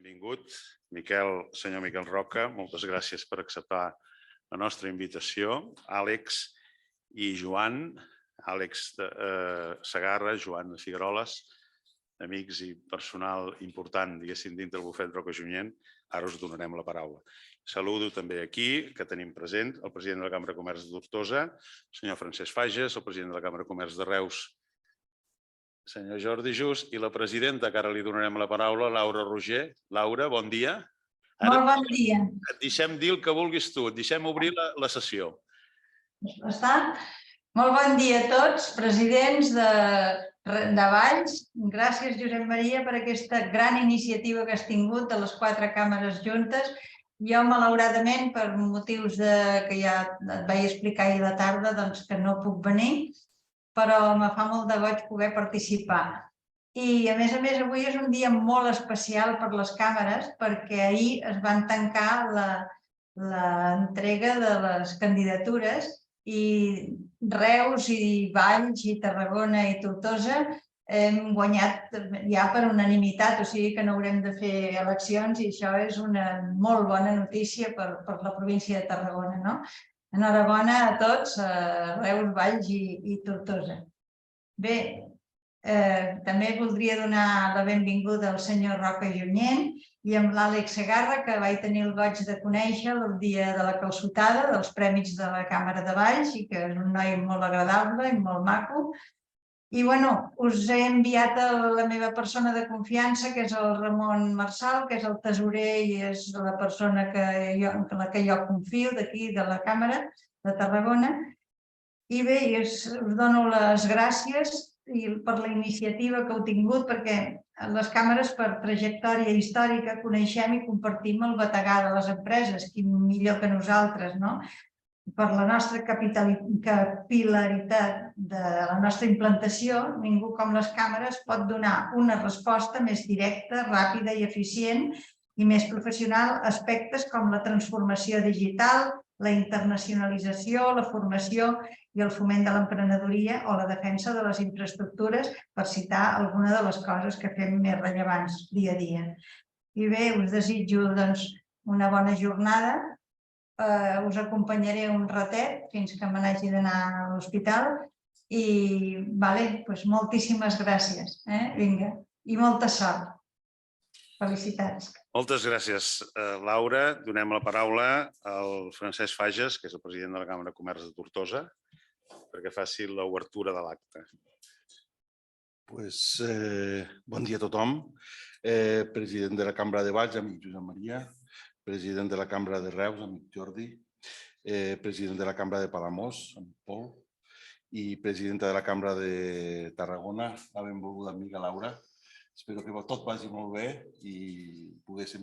Benvingut, senyor Miquel Roca. Moltes gràcies per acceptar la nostra invitació. Àlex i Joan, Àlex Segarra, Joan Figueroles, amics i personal important, diguéssim, dintre del bufet Roca Junyent, ara us donarem la paraula. Saludo també aquí, que tenim present, el president de la Cambra de Comerç de Tortosa, el senyor Francesc Fages, el president de la Cambra de Comerç de Reus, senyor Jordi Just, i la presidenta, que ara li donarem la paraula, Laura Roger. Laura, bon dia. Molt bon dia. Et deixem dir el que vulguis tu, et deixem obrir la sessió. Molt bon dia a tots, presidents de Valls. Gràcies, Josep Maria, per aquesta gran iniciativa que has tingut de les 4 càmeres juntes. Jo, malauradament, per motius que ja et vaig explicar ahir a la tarda, doncs que no puc venir, però me fa molt de goig poder participar. I, a més, avui és un dia molt especial per les càmeres perquè ahir es van tancar l'entrega de les candidatures i Reus i Valls i Tarragona i Tortosa hem guanyat ja per unanimitat, o sigui que no haurem de fer eleccions i això és una molt bona notícia per la província de Tarragona, no? Enhorabona a tots, Reus, Valls i Tortosa. Bé, també voldria donar la benvinguda al senyor Roca Junyent i amb l'Àlex Segarra, que vaig tenir el goig de conèixer el dia de la calçotada dels Prèmits de la Càmera de Valls i que és un noi molt agradable i molt maco. I, bueno, us he enviat a la meva persona de confiança, que és el Ramon Marçal, que és el tesorer i és la persona en la que jo confio d'aquí, de la Càmera de Tarragona. I bé, us dono les gràcies per la iniciativa que heu tingut, perquè les càmeres, per trajectòria històrica, coneixem i compartim el bategar de les empreses, qui millor que nosaltres, no? Per la nostra capil·laritat de la nostra implantació, ningú com les càmeres pot donar una resposta més directa, ràpida i eficient i més professional a aspectes com la transformació digital, la internacionalització, la formació i el foment de l'emprenedoria o la defensa de les infraestructures, per citar alguna de les coses que fem més rellevants dia a dia. I bé, us desitjo una bona jornada. Us acompanyaré un ratet fins que me n'hagi d'anar a l'hospital i moltíssimes gràcies. Vinga, i molta sort. Felicitats. Moltes gràcies, Laura. Donem la paraula al Francesc Fages, que és el president de la Càmera de Comerç de Tortosa, perquè faci l'obertura de l'acte. Bon dia a tothom. President de la Cambra de Valls, amic Josep Maria. President de la Cambra de Reus, amic Jordi. President de la Cambra de Palamós, amic Pol. I presidenta de la Cambra de Tarragona, la benvolguda amiga Laura. Espero que tot vagi molt bé i poguéssim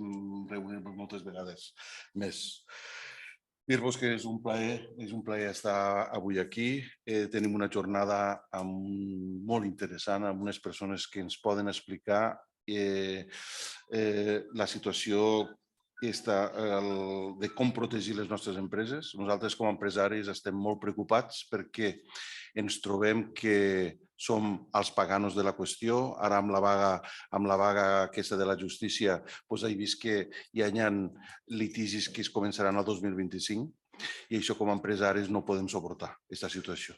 reunir-nos moltes vegades més. Dir-vos que és un plaer estar avui aquí. Tenim una jornada molt interessant amb unes persones que ens poden explicar la situació de com protegir les nostres empreses. Nosaltres com a empresaris estem molt preocupats perquè ens trobem que som els paganos de la qüestió. Ara amb la vaga aquesta de la justícia he vist que hi ha litigis que es començaran el 2025 i això com a empresaris no podem suportar, aquesta situació.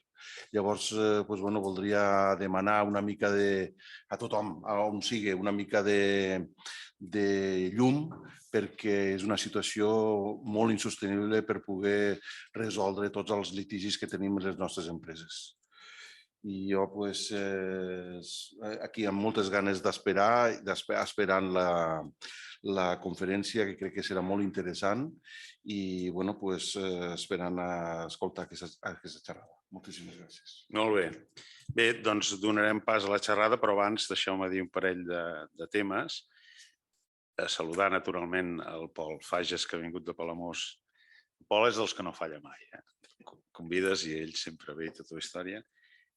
Llavors, voldria demanar una mica a tothom, on sigui, una mica de llum, perquè és una situació molt insostenible per poder resoldre tots els litigis que tenim en les nostres empreses. I jo aquí amb moltes ganes d'esperar, esperant la conferència, que crec que serà molt interessant, i esperant a escoltar aquesta xerrada. Moltíssimes gràcies. Molt bé. Bé, doncs donarem pas a la xerrada, però abans deixeu-me dir un parell de temes. Saludar naturalment el Pol Fages, que ha vingut de Palamós. El Pol és dels que no falla mai. Convides i ell sempre ve tota la història.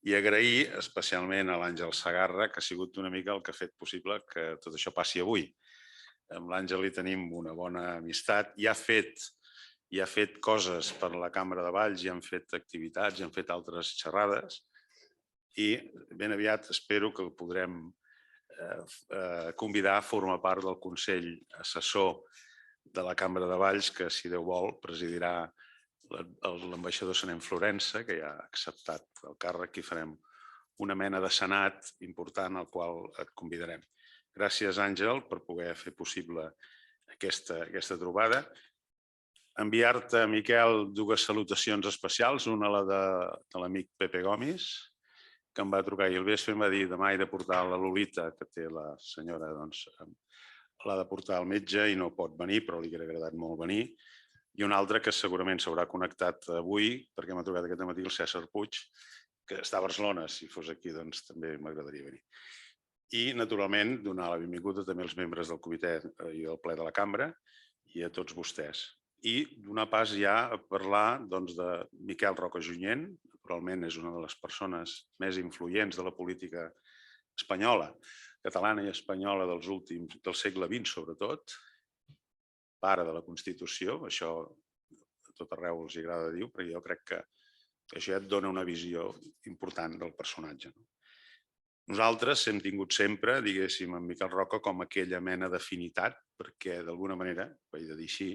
I agrair especialment a l'Àngel Segarra, que ha sigut una mica el que ha fet possible que tot això passi avui. Amb l'Àngel hi tenim una bona amistat. Ja ha fet coses per la Càmera de Valls, ja han fet activitats, ja han fet altres xerrades i ben aviat espero que el podrem convidar a formar part del Consell Assessor de la Cambra de Valls, que, si Déu vol, presidirà l'ambaixador Senent Florença, que ja ha acceptat el càrrec, i farem una mena de senat important al qual et convidarem. Gràcies, Àngel, per poder fer possible aquesta trobada. Enviar-te, Miquel, dues salutacions especials, una la de l'amic Pepe Gomis, que em va trucar i el vespre em va dir demà he de portar la Lolita, que té la senyora, doncs, l'ha de portar al metge i no pot venir, però li hauria agradat molt venir. I una altra que segurament s'haurà connectat avui, perquè m'ha trucat aquest matí el César Puig, que està a Barcelona. Si fos aquí, doncs també m'agradaria venir. I, naturalment, donar la benvinguda també als membres del comitè i del ple de la cambra i a tots vostès. I donar pas ja a parlar de Miquel Roca Junyent. Naturalment és una de les persones més influents de la política espanyola, catalana i espanyola del segle XX, sobretot, pare de la Constitució, això a tot arreu els agrada dir, però jo crec que això et dona una visió important del personatge. Nosaltres hem tingut sempre, diguéssim, en Miquel Roca com aquella mena d'afinitat, perquè d'alguna manera, ho he de dir així,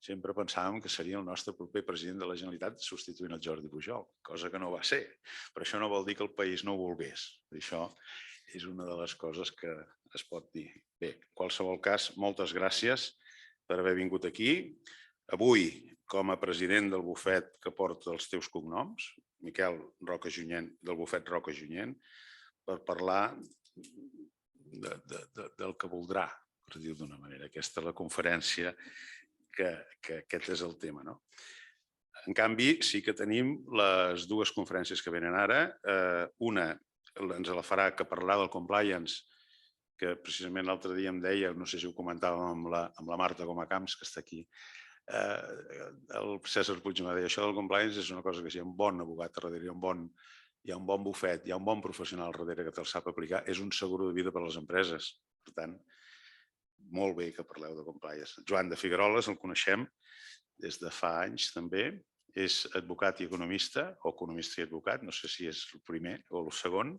sempre pensàvem que seria el nostre proper president de la Generalitat substituint el Jordi Pujol, cosa que no va ser. Però això no vol dir que el país no ho volgués. Això és una de les coses que es pot dir. Bé, en qualsevol cas, moltes gràcies per haver vingut aquí. Avui, com a president del bufet que porta els teus cognoms, Miquel Roca Junyent, del bufet Roca Junyent, per parlar del que voldrà, per dir-ho d'una manera. Aquesta és la conferència que aquest és el tema. En canvi, sí que tenim les dues conferències que venen ara. Una ens la farà, que parlarà del compliance, que precisament l'altre dia em deia, no sé si ho comentàvem amb la Marta Gomacamps, que està aquí, el César Puig em deia, això del compliance és una cosa que si hi ha un bon abogat darrere, hi ha un bon bufet, hi ha un bon professional darrere que te'l sap aplicar, és un seguro de vida per a les empreses. Per tant, molt bé que parleu de compliance. Joan de Figueroles, el coneixem des de fa anys també, és advocat i economista, o economista i advocat, no sé si és el primer o el segon,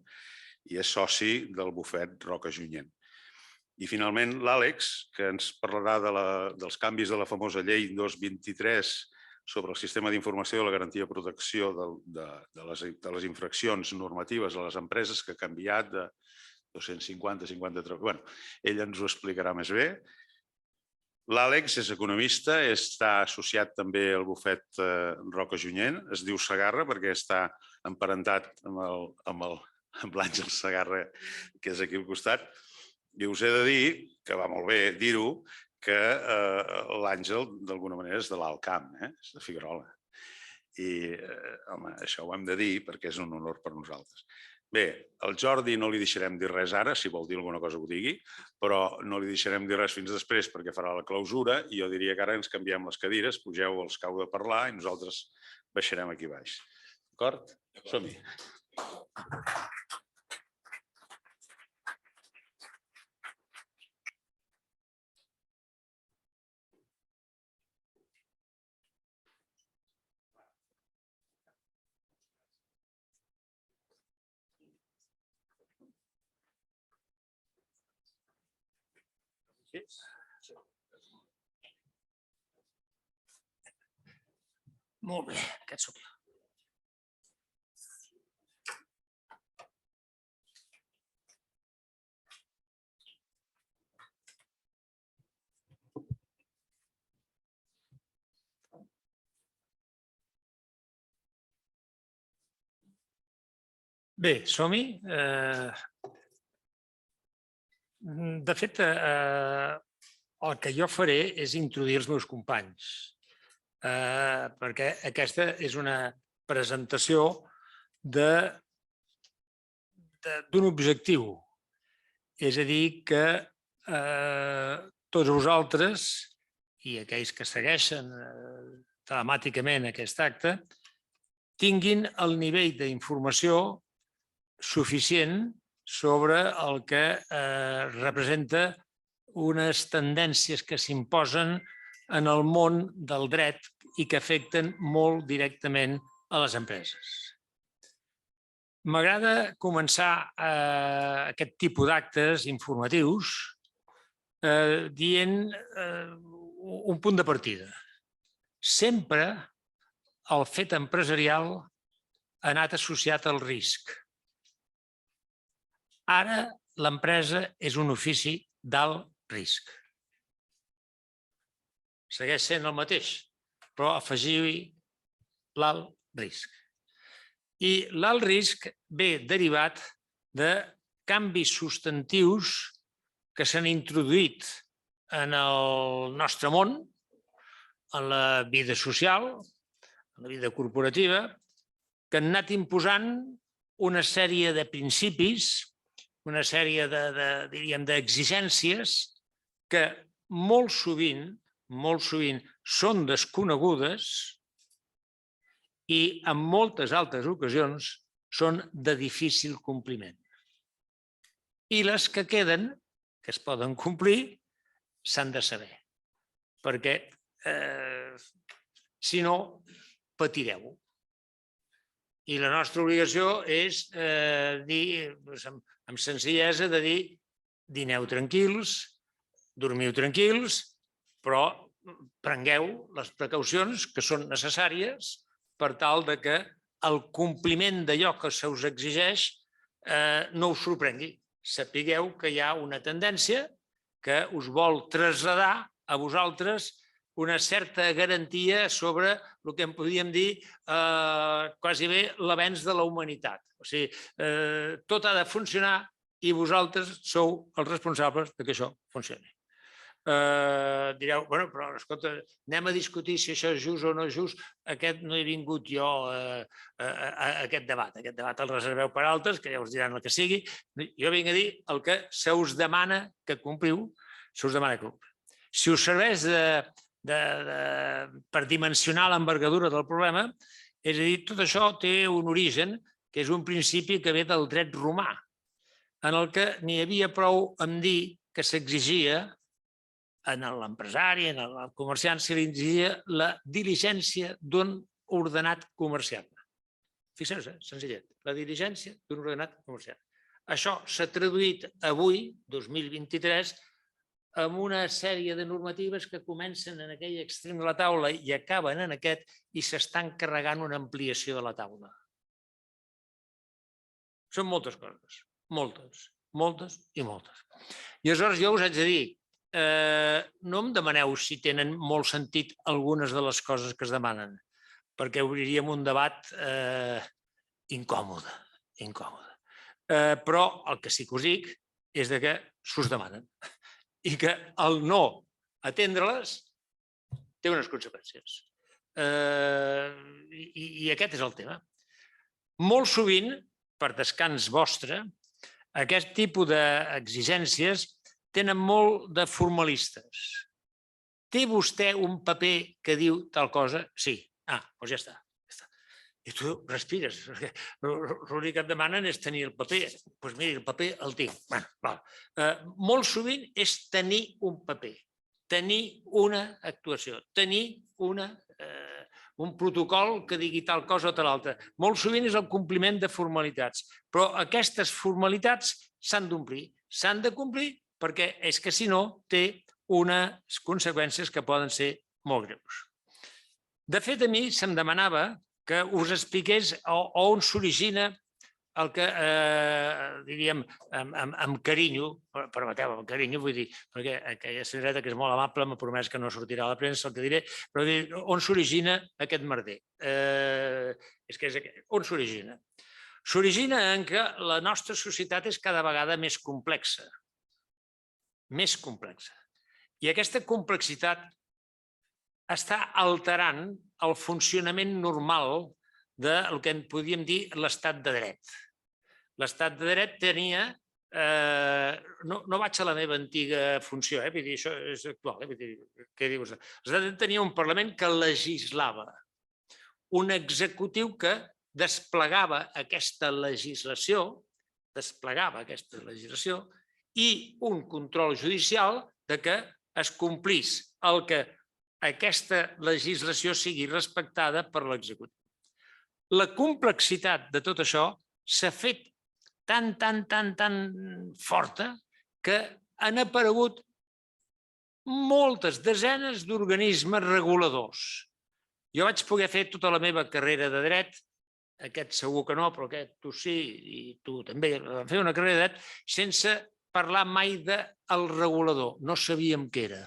i és soci del bufet Roca Junyent. I finalment l'Àlex, que ens parlarà dels canvis de la famosa llei 223 sobre el sistema d'informació de la garantia i protecció de les infraccions normatives a les empreses, que ha canviat de 250 a 53. Bé, ell ens ho explicarà més bé. L'Àlex és economista, està associat també al bufet Roca Junyent, es diu Segarra perquè està emparentat amb l'Àngel Segarra, que és aquí al costat. I us he de dir, que va molt bé dir-ho, que l'Àngel d'alguna manera és de l'Alt Camp, és de Figuerola. I, home, això ho hem de dir perquè és un honor per nosaltres. Bé, al Jordi no li deixarem dir res ara, si vol dir alguna cosa ho digui, però no li deixarem dir res fins després perquè farà la clausura i jo diria que ara ens canviem les cadires, pugeu als que heu de parlar i nosaltres baixarem aquí baix. D'acord? Som-hi. Molt bé, aquest sóc jo. Bé, som-hi. De fet, el que jo faré és introduir els meus companys, perquè aquesta és una presentació d'un objectiu. És a dir, que tots vosaltres i aquells que segueixen telemàticament aquest acte tinguin el nivell d'informació suficient sobre el que representa unes tendències que s'imposen en el món del dret i que afecten molt directament a les empreses. M'agrada començar aquest tipus d'actes informatius dient un punt de partida. Sempre el fet empresarial ha anat associat al risc. Ara l'empresa és un ofici d'alt risc. Segueix sent el mateix, però afegiu-hi l'alt risc. I l'alt risc ve derivat de canvis substantius que s'han introduït en el nostre món, en la vida social, en la vida corporativa, que han anat imposant una sèrie de principis, una sèrie d'exigències que molt sovint són desconegudes i en moltes altres ocasions són de difícil compliment. I les que queden, que es poden complir, s'han de saber, perquè si no, patireu. I la nostra obligació és dir, amb senzillesa, de dir dineu tranquils, dormiu tranquils, però prengueu les precaucions que són necessàries per tal que el compliment d'allò que se us exigeix no us sorprengui. Sapigueu que hi ha una tendència que us vol traslladar a vosaltres una certa garantia sobre el que en podríem dir quasi bé l'avenç de la humanitat. O sigui, tot ha de funcionar i vosaltres sou els responsables que això funcioni. Direu, bueno, però escolta, anem a discutir si això és just o no és just. Aquest no he vingut jo a aquest debat. Aquest debat el reserveu per altres, que ja us diran el que sigui. Jo vinc a dir el que se us demana que compliu, se us demana que compliu. Si us serveix per dimensionar l'envergadura del problema, és a dir, tot això té un origen que és un principi que ve del dret romà, en el que n'hi havia prou amb dir que s'exigia a l'empresari, a el comerciant, se li exigia la diligència d'un ordenat comerciable. Fixeu-vos, senzillet, la diligència d'un ordenat comerciable. Això s'ha traduït avui, 2023, amb una sèrie de normatives que comencen en aquell extrem de la taula i acaben en aquest i s'estan carregant una ampliació de la taula. Són moltes coses, moltes i moltes. I aleshores jo us haig de dir, no em demaneu si tenen molt sentit algunes de les coses que es demanen, perquè obriríem un debat incòmode. Però el que sí que us dic és que s'us demanen i que el no atendre-les té unes conseqüències. I aquest és el tema. Molt sovint, per descans vostre, aquest tipus d'exigències tenen molt de formalistes. Té vostè un paper que diu tal cosa? Sí. Doncs ja està. I tu respires. L'únic que et demanen és tenir el paper. Doncs mira, el paper el tinc. Molt sovint és tenir un paper, tenir una actuació, tenir un protocol que digui tal cosa o tal altra. Molt sovint és el compliment de formalitats, però aquestes formalitats s'han d'omplir, s'han de complir, perquè és que si no té unes conseqüències que poden ser molt greus. De fet, a mi se'm demanava que us expliqués on s'origina el que, diríem, amb carinyo, permeteu, amb carinyo, vull dir, perquè aquella senyoreta que és molt amable m'ha promès que no sortirà a la premsa, el que diré, però on s'origina aquest merder? On s'origina? S'origina en què la nostra societat és cada vegada més complexa. I aquesta complexitat està alterant el funcionament normal del que en podríem dir l'estat de dret. L'estat de dret tenia... No vaig a la meva antiga funció, vull dir, això és actual. L'estat de dret tenia un Parlament que legislava, un executiu que desplegava aquesta legislació i un control judicial que es complís el que aquesta legislació sigui respectada per l'executiu. La complexitat de tot això s'ha fet tan forta que han aparegut moltes desenes d'organismes reguladors. Jo vaig poder fer tota la meva carrera de dret, aquest segur que no, però aquest tu sí, i tu també, vam fer una carrera de dret sense parlar mai del regulador. No sabíem què era.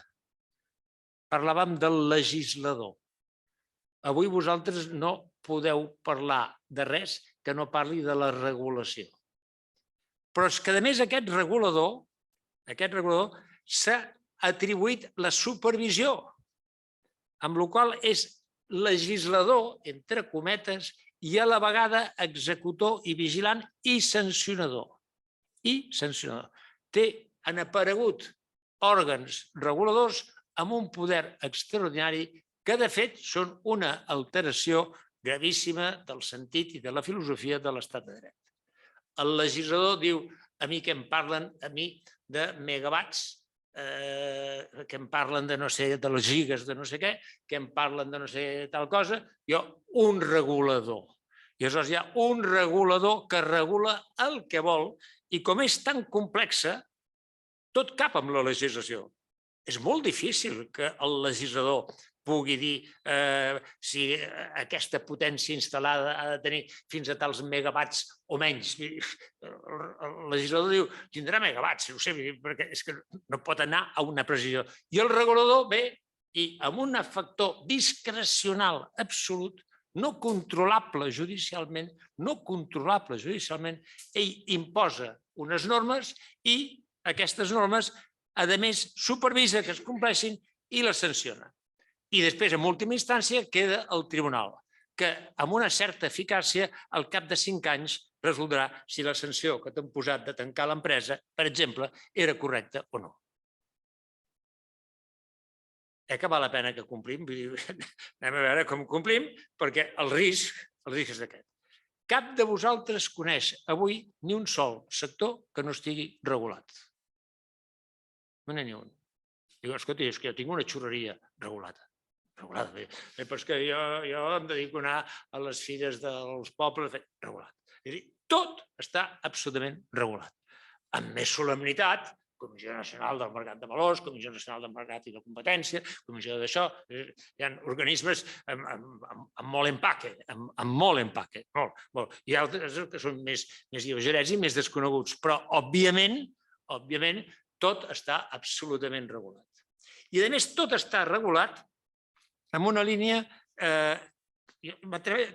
Parlàvem del legislador. Avui vosaltres no podeu parlar de res que no parli de la regulació. Però és que, a més, aquest regulador s'ha atribuït la supervisió, amb la qual cosa és legislador, entre cometes, i a la vegada executor i vigilant i sancionador. Han aparegut òrgans reguladors amb un poder extraordinari que, de fet, són una alteració gravíssima del sentit i de la filosofia de l'estat de dret. El legislador diu, a mi que em parlen de megawatts, que em parlen de no sé, de les gigas de no sé què, que em parlen de no sé tal cosa, un regulador. I aleshores hi ha un regulador que regula el que vol i com és tan complexa, tot cap amb la legislació. És molt difícil que el legislador pugui dir si aquesta potència instal·lada ha de tenir fins a tals megawatts o menys. El legislador diu, tindrà megawatts, no sé, perquè és que no pot anar a una precisió. I el regulador ve i amb un factor discrecional absolut, no controlable judicialment, ell imposa unes normes i aquestes normes, a més, supervisa que es compleixin i les sanciona. I després, en última instància, queda el tribunal, que amb una certa eficàcia, al cap de 5 anys, resoldrà si la sanció que t'han posat de tancar l'empresa, per exemple, era correcta o no. Que val la pena que complim? Anem a veure com complim, perquè el risc és aquest. Cap de vosaltres coneix avui ni un sol sector que no estigui regulat. No n'hi ha ni un. Diu, escolta, és que jo tinc una xurreria regulada. Però és que jo em dedico a anar a les fires dels pobles, regulat. És a dir, tot està absolutament regulat. Amb més solemnitat, Comissió Nacional del Mercat de Valors, Comissió Nacional del Mercat i de Competència, Comissió d'això, hi ha organismes amb molt empaque, Hi ha altres que són més lleugerets i més desconeguts, però, òbviament, tot està absolutament regulat. I, a més, tot està regulat amb una línia,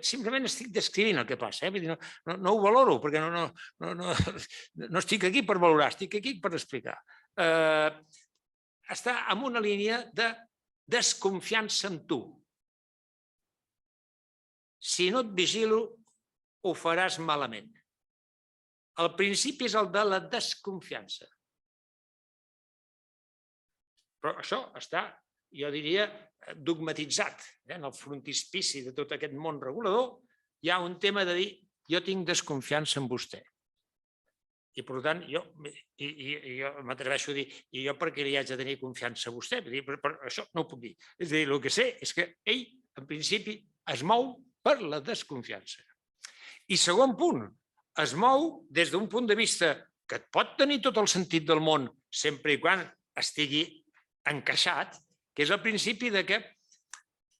simplement estic descrivint el que passa, no ho valoro, perquè no estic aquí per valorar, estic aquí per explicar. Està en una línia de desconfiança en tu. Si no et vigilo, ho faràs malament. El principi és el de la desconfiança. Però això està, jo diria, dogmatitzat. En el frontispici de tot aquest món regulador hi ha un tema de dir jo tinc desconfiança en vostè. I, per tant, jo m'atreveixo a dir i jo per què li haig de tenir confiança a vostè? Per això no ho puc dir. És a dir, el que sé és que ell, en principi, es mou per la desconfiança. I segon punt, es mou des d'un punt de vista que pot tenir tot el sentit del món sempre i quan estigui encaixat, que és el principi que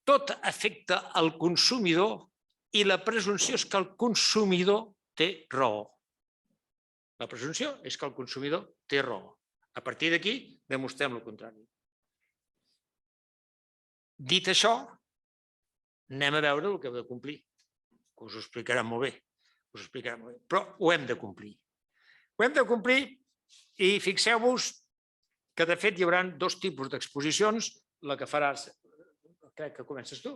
tot afecta al consumidor i la presumpció és que el consumidor té raó. La presumpció és que el consumidor té raó. A partir d'aquí, demostrem el contrari. Dit això, anem a veure el que hem de complir, que us ho explicarà molt bé. Però ho hem de complir. Ho hem de complir i fixeu-vos que, de fet, hi haurà 2 tipus d'exposicions, la que faràs, crec que comences tu,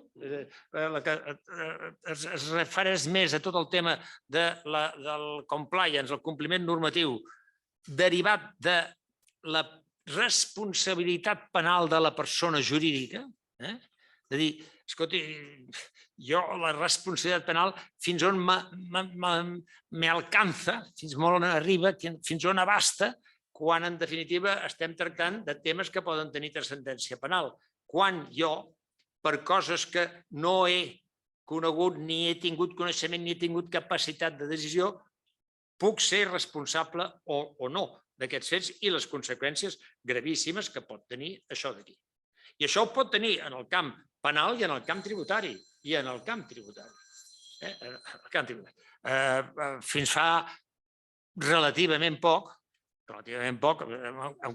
la que es refereix més a tot el tema del compliance, el compliment normatiu, derivat de la responsabilitat penal de la persona jurídica, de dir, escolti, jo la responsabilitat penal fins on m'alcança, fins on arriba, fins on abasta, quan en definitiva estem tractant de temes que poden tenir transcendència penal. Quan jo, per coses que no he conegut, ni he tingut coneixement, ni he tingut capacitat de decisió, puc ser responsable o no d'aquests fets i les conseqüències gravíssimes que pot tenir això d'aquí. I això ho pot tenir en el camp penal i en el camp tributari. Fins fa relativament poc, em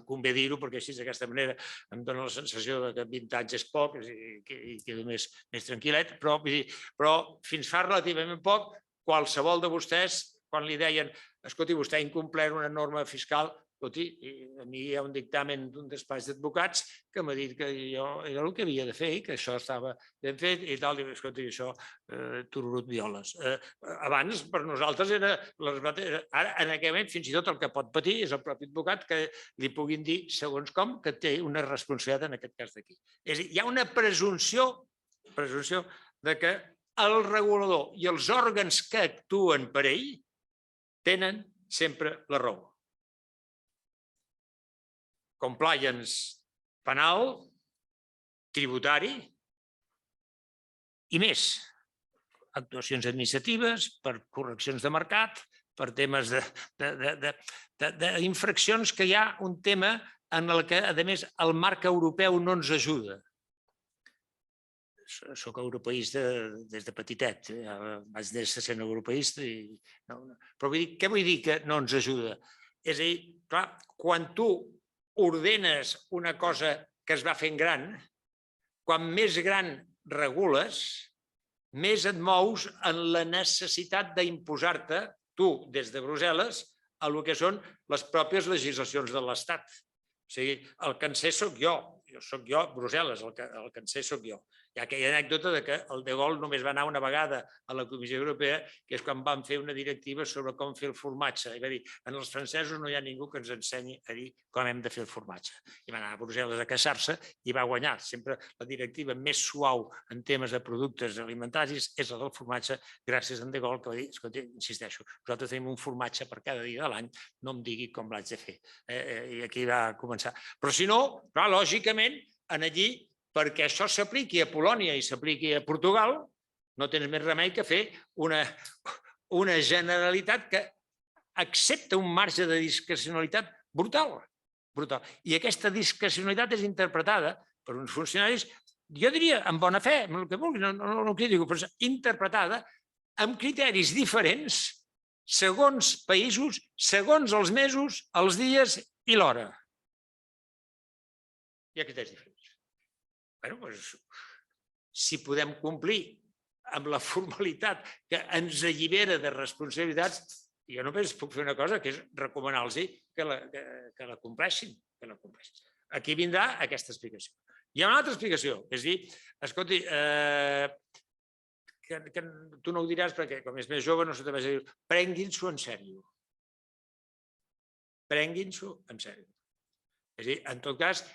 convé dir-ho perquè així d'aquesta manera em dóna la sensació que 20 anys és poc i quedo més tranquil·let, però fins fa relativament poc qualsevol de vostès, quan li deien escolti, vostè ha incomplert una norma fiscal, escolti, a mi hi ha un dictamen d'un despatx d'advocats que m'ha dit que jo era el que havia de fer i que això estava ben fet i tal, i escolti, això, tururut violes. Abans, per nosaltres, era... Ara, en aquell moment, fins i tot el que pot patir és el propi advocat que li puguin dir, segons com, que té una responsabilitat en aquest cas d'aquí. És a dir, hi ha una presumpció de que el regulador i els òrgans que actuen per ell tenen sempre la raó. Compliance penal, tributari i més. Actuacions administratives, per correccions de mercat, per temes d'infraccions que hi ha un tema en el que, a més, el marc europeu no ens ajuda. Soc europeista des de petitet, vaig néixer sent europeista. Però què vull dir que no ens ajuda? És a dir, clar, quan tu ordenes una cosa que es va fent gran, quan més gran regules, més et mous en la necessitat d'imposar-te, tu, des de Brussel·les, a el que són les pròpies legislacions de l'Estat. O sigui, el que en sé soc jo Brussel·les, el que en sé soc jo. Hi ha aquella anècdota que el de Gaulle només va anar una vegada a la Comissió Europea, que és quan van fer una directiva sobre com fer el formatge. I va dir, en els francesos no hi ha ningú que ens ensenyi a dir com hem de fer el formatge. I va anar a Brussel·les a queixar-se i va guanyar. Sempre la directiva més suau en temes de productes alimentaris és la del formatge, gràcies a en de Gaulle, que va dir, escolta, insisteixo, nosaltres tenim un formatge per cada dia de l'any, no em digui com l'haig de fer. I aquí va començar. Però si no, clar, lògicament, allí, perquè això s'apliqui a Polònia i s'apliqui a Portugal, no tens més remei que fer una generalitat que accepta un marge de discrecionalitat brutal. I aquesta discrecionalitat és interpretada per uns funcionaris, jo diria, amb bona fe, el que vulgui, no critico, però interpretada amb criteris diferents segons països, segons els mesos, els dies i l'hora. Hi ha criteris diferents. Bé, doncs, si podem complir amb la formalitat que ens allibera de responsabilitats, jo només puc fer una cosa, que és recomanar-los que la compleixin. Aquí vindrà aquesta explicació. Hi ha una altra explicació, és dir, escolti, que tu no ho diràs perquè com és més jove no se t'atreveix a dir, prenguin-s'ho en sèrio. Prenguin-s'ho en sèrio. És a dir, en tot cas,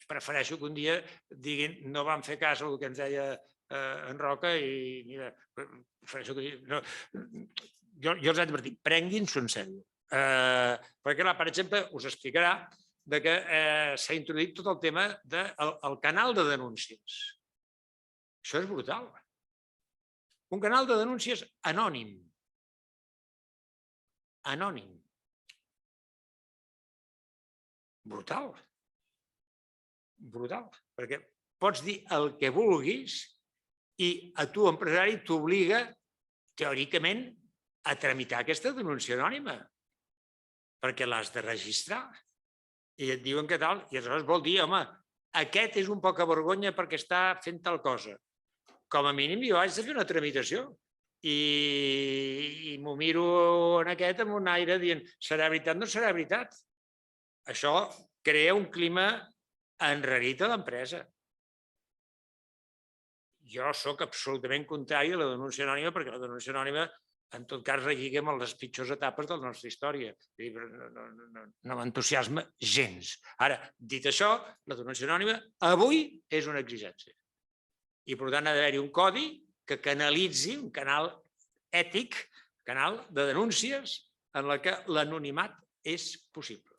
prefereixo que un dia diguin no van fer cas al que ens deia en Roca i mira, prefereixo que jo els haig de dir, prenguin-s'ho en sèrio. Perquè, per exemple, us explicarà que s'ha introduït tot el tema del canal de denúncies. Això és brutal. Un canal de denúncies anònim. Anònim. Brutal. Brutal, perquè pots dir el que vulguis i a tu, empresari, t'obliga, teòricament, a tramitar aquesta denúncia anònima, perquè l'has de registrar. I et diuen que tal, i aleshores vol dir, home, aquest és un poca vergonya perquè està fent tal cosa. Com a mínim jo haig de fer una tramitació i m'ho miro en aquest amb un aire dient serà veritat, no serà veritat. Això crea un clima enrarit a l'empresa. Jo soc absolutament contrari a la denúncia anònima perquè la denúncia anònima en tot cas relliga amb les pitjors etapes de la nostra història. No m'entusiasma gens. Ara, dit això, la denúncia anònima avui és una exigència. I per tant ha d'haver-hi un codi que canalitzi, un canal ètic, canal de denúncies en la que l'anonimat és possible.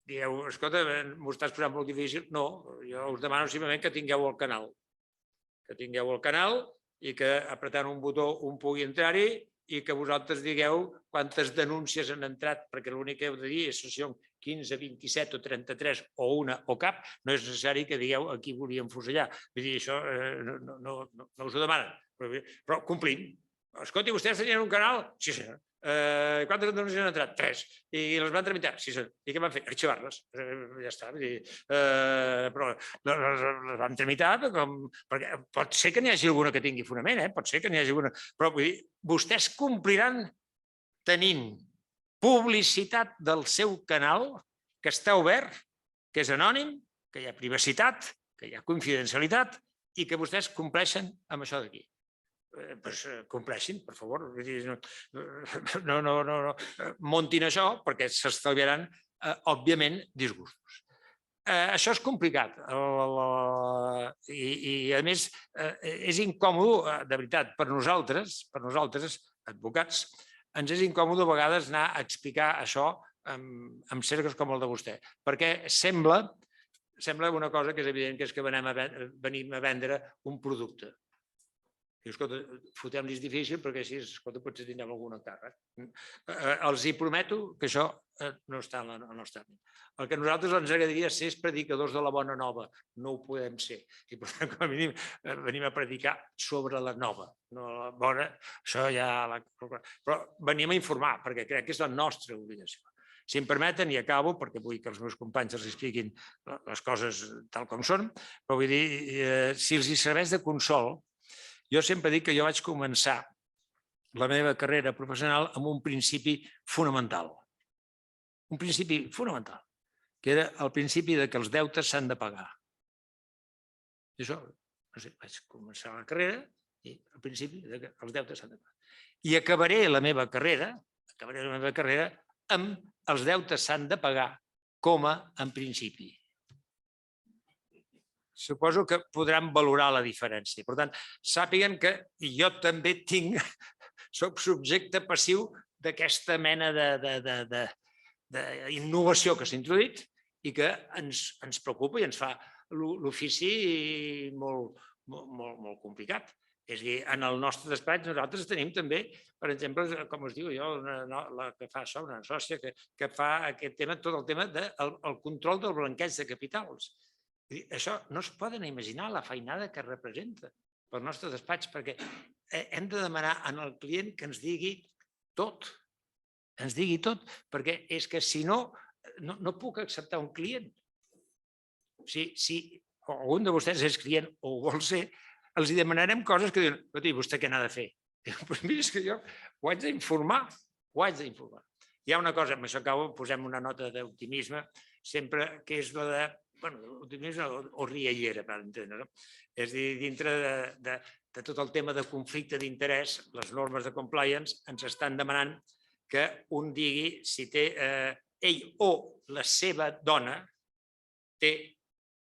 Dieu, escolta, m'ho estàs posant molt difícil. No, jo us demano simplement que tingueu el canal. Que tingueu el canal i que apretant un botó un pugui entrar-hi i que vosaltres digueu quantes denúncies han entrat, perquè l'únic que heu de dir és si són 15, 27 o 33 o una o cap, no és necessari que digueu a qui volíem fusellar. Vull dir, això no us ho demanen, però complim. Escolti, vostès tenien un canal? Sí, senyor. Quantes denúncies han entrat? 3. I les van tramitar? Sí, senyor. I què van fer? Arxivar-les. Ja està. Però les van tramitar perquè pot ser que n'hi hagi alguna que tingui fonament, pot ser que n'hi hagi alguna... Però vull dir, vostès compliran tenint publicitat del seu canal, que està obert, que és anònim, que hi ha privacitat, que hi ha confidencialitat i que vostès compleixen amb això d'aquí. Doncs compleixin, per favor. No muntin això perquè s'estalviaran, òbviament, disgustos. Això és complicat i, a més, és incòmode, de veritat, per nosaltres, advocats, ens és incòmode a vegades anar a explicar això amb cercles com el de vostè, perquè sembla una cosa que és evident, que és que venim a vendre un producte. Diu, escolta, fotem-li és difícil perquè així, escolta, potser tindrem algun encàrrec. Els hi prometo que això no està al nostre àmbit. El que a nosaltres ens agradaria ser és predicadors de la bona nova. No ho podem ser. I per tant, com a mínim, venim a predicar sobre la nova. No la bona, això ja... Però venim a informar, perquè crec que és la nostra obligació. Si em permeten, i acabo, perquè vull que els meus companys els expliquin les coses tal com són, però vull dir, si els hi serveix de consol, jo sempre dic que jo vaig començar la meva carrera professional amb un principi fonamental. Un principi fonamental, que era el principi que els deutes s'han de pagar. I això, no sé, vaig començar la carrera i el principi que els deutes s'han de pagar. I acabaré la meva carrera amb els deutes s'han de pagar com a en principi. Suposo que podran valorar la diferència. Per tant, sàpiguen que jo també soc subjecte passiu d'aquesta mena d'innovació que s'ha introduït i que ens preocupa i ens fa l'ofici molt complicat. És a dir, en el nostre despatx nosaltres tenim també, per exemple, com us diu jo, la que fa això, una sòcia que fa aquest tema, tot el tema del control del blanqueig de capitals. Això no es poden imaginar la feinada que representa pel nostre despatx, perquè hem de demanar al client que ens digui tot, perquè és que si no, no puc acceptar un client. Si algun de vostès és client o ho vol ser, els demanarem coses que diuen, escolti, vostè què n'ha de fer? Doncs mira, és que jo ho haig d'informar, Hi ha una cosa, amb això acabo, posem una nota d'optimisme, sempre que és la de optimisme o riallera, per entendre. És a dir, dintre de tot el tema de conflicte d'interès, les normes de compliance ens estan demanant que un digui si té ell o la seva dona té,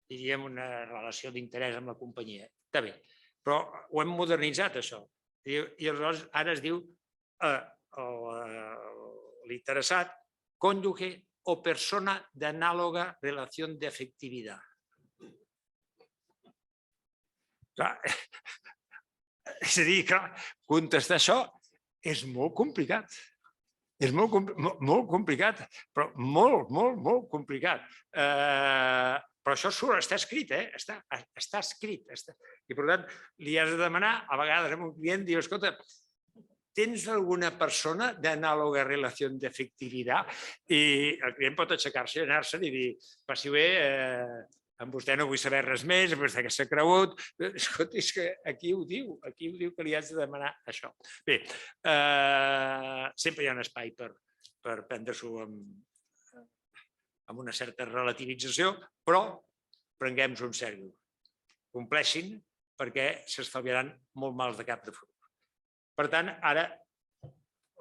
diríem, una relació d'interès amb la companyia. Està bé, però ho hem modernitzat, això. I aleshores ara es diu l'interessat, cònjuge o persona de análoga relación de afectividad. És a dir, clar, contestar això és molt complicat. És molt complicat, però molt complicat. Però això està escrit, està escrit. I per tant, li has de demanar, a vegades a un client, diu, escolta, ¿tens alguna persona d'anàloga relació d'afectivitat? I el client pot aixecar-se i anar-se'n i dir, passi bé, amb vostè no vull saber res més, amb vostè que s'ha cregut. Escolta, és que aquí ho diu que li has de demanar això. Bé, sempre hi ha un espai per prendre-s'ho amb una certa relativització, però prenguem-s'ho en sèrio. Compleixin perquè s'estalviaran molt mals de cap de futur. Per tant, ara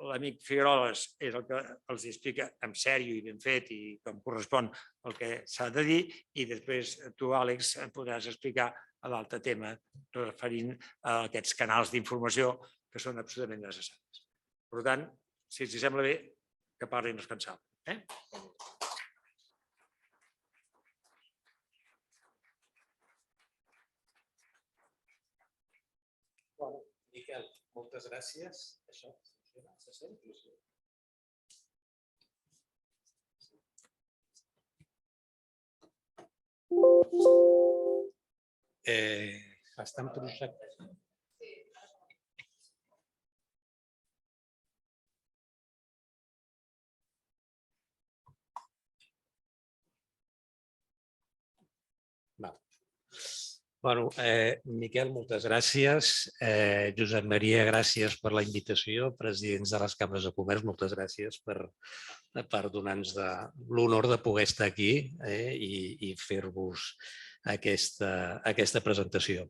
l'amic Figueroles és el que els explica en sèrio i ben fet i com correspon el que s'ha de dir, i després tu, Àlex, podràs explicar l'altre tema referint a aquests canals d'informació que són absolutament necessaris. Per tant, si els sembla bé, que parlin els que en saben. Bueno. Moltes gràcies. Això funciona? Se sent? Està en projecte. Bueno, Miquel, moltes gràcies. Josep Maria, gràcies per la invitació. Presidents de les Cambres de Comerç, moltes gràcies per donar-nos l'honor de poder estar aquí i fer-vos aquesta presentació.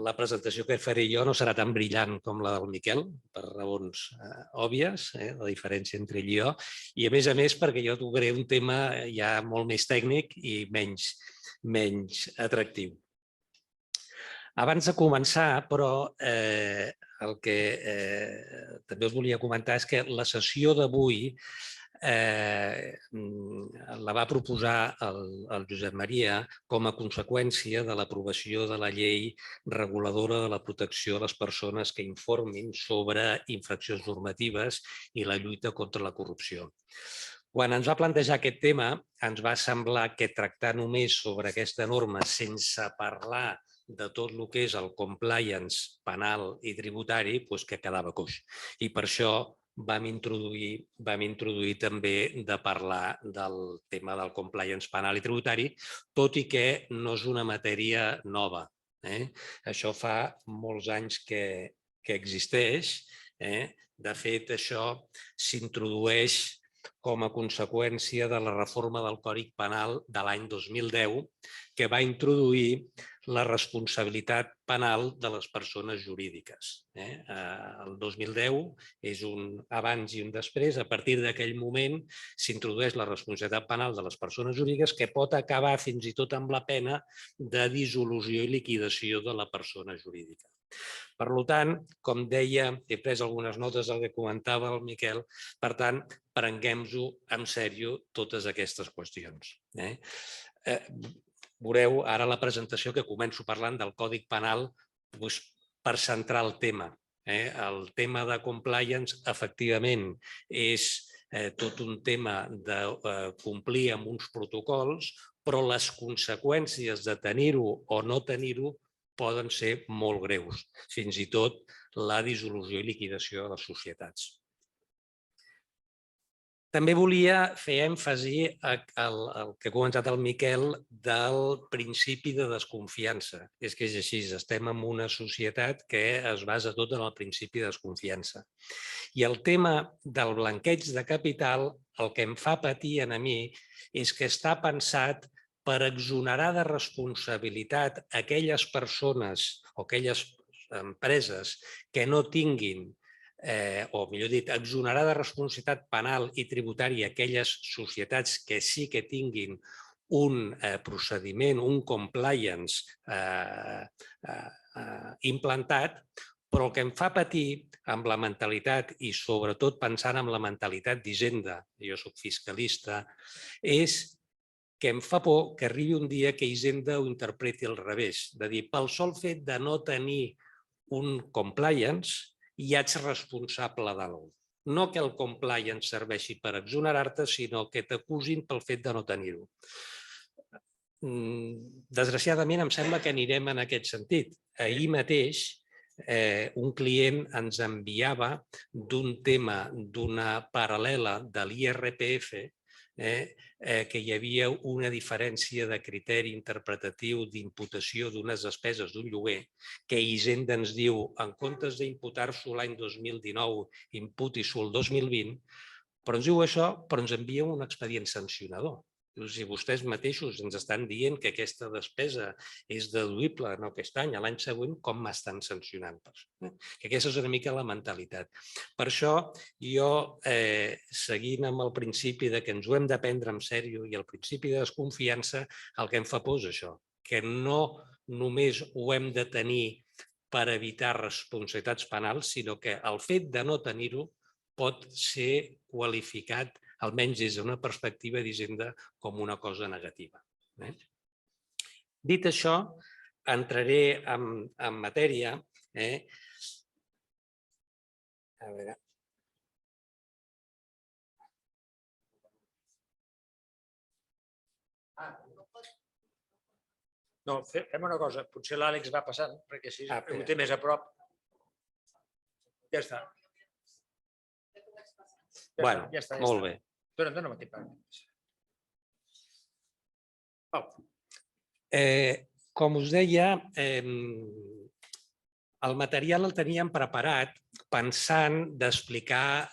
La presentació que faré jo no serà tan brillant com la del Miquel, per raons òbvies, la diferència entre ell i jo, i a més perquè jo tocaré un tema ja molt més tècnic i menys atractiu. Abans de començar, però, el que també us volia comentar és que la sessió d'avui la va proposar el Josep Maria com a conseqüència de l'aprovació de la llei reguladora de la protecció de les persones que informin sobre infraccions normatives i la lluita contra la corrupció. Quan ens va plantejar aquest tema, ens va semblar que tractar només sobre aquesta norma sense parlar de tot el que és el compliance penal i tributari, que quedava coix. I per això vam introduir també de parlar del tema del compliance penal i tributari, tot i que no és una matèria nova. Això fa molts anys que existeix. De fet, això s'introdueix com a conseqüència de la reforma del Codi Penal de l'any 2010, que va introduir la responsabilitat penal de les persones jurídiques. El 2010 és un abans i un després. A partir d'aquell moment s'introdueix la responsabilitat penal de les persones jurídiques, que pot acabar fins i tot amb la pena de dissolució i liquidació de la persona jurídica. Per tant, com deia, he pres algunes notes del que comentava el Miquel, per tant, prenguem-ho en sèrio totes aquestes qüestions. Veureu ara la presentació que començo parlant del Codi Penal per centrar el tema. El tema de compliance, efectivament, és tot un tema de complir amb uns protocols, però les conseqüències de tenir-ho o no tenir-ho poden ser molt greus, fins i tot la dissolució i liquidació de les societats. També volia fer èmfasi al que ha comentat el Miquel del principi de desconfiança. És que és així, estem en una societat que es basa tot en el principi de desconfiança. I el tema del blanqueig de capital, el que em fa patir a mi és que està pensat per exonerar de responsabilitat aquelles persones o aquelles empreses que no tinguin, o millor dit, exonerar de responsabilitat penal i tributària aquelles societats que sí que tinguin un procediment, un compliance implantat, però el que em fa patir amb la mentalitat i sobretot pensant en la mentalitat d'Hisenda, jo soc fiscalista, és que em fa por que arribi un dia que Hisenda ho interpreti al revés, de dir, pel sol fet de no tenir un compliance, ja ets responsable d'alguna cosa. No que el compliance serveixi per exonerar-te, sinó que t'acusin pel fet de no tenir-ho. Desgraciadament, em sembla que anirem en aquest sentit. Ahir mateix, un client ens enviava d'un tema d'una paral·lela de l'IRPF que hi havia una diferència de criteri interpretatiu d'imputació d'unes despeses d'un lloguer, que Hisenda ens diu, en comptes d'imputar-s'ho l'any 2019, imputi-s'ho el 2020, però ens diu això, però ens envia un expedient sancionador. Si vostès mateixos ens estan dient que aquesta despesa és deduïble en aquest any, l'any següent, com m'estan sancionant? Aquesta és una mica la mentalitat. Per això, jo, seguint amb el principi que ens ho hem de prendre en sèrio i el principi de desconfiança, el que em fa por és això, que no només ho hem de tenir per evitar responsabilitats penals, sinó que el fet de no tenir-ho pot ser qualificat, almenys des d'una perspectiva d'Hisenda, com una cosa negativa. Dit això, entraré en matèria. A veure. No, fem una cosa. Potser l'Àlex va passant, perquè si ho té més a prop. Ja està. Bueno, molt bé. Dóna'm aquest part. Com us deia, el material el teníem preparat pensant d'explicar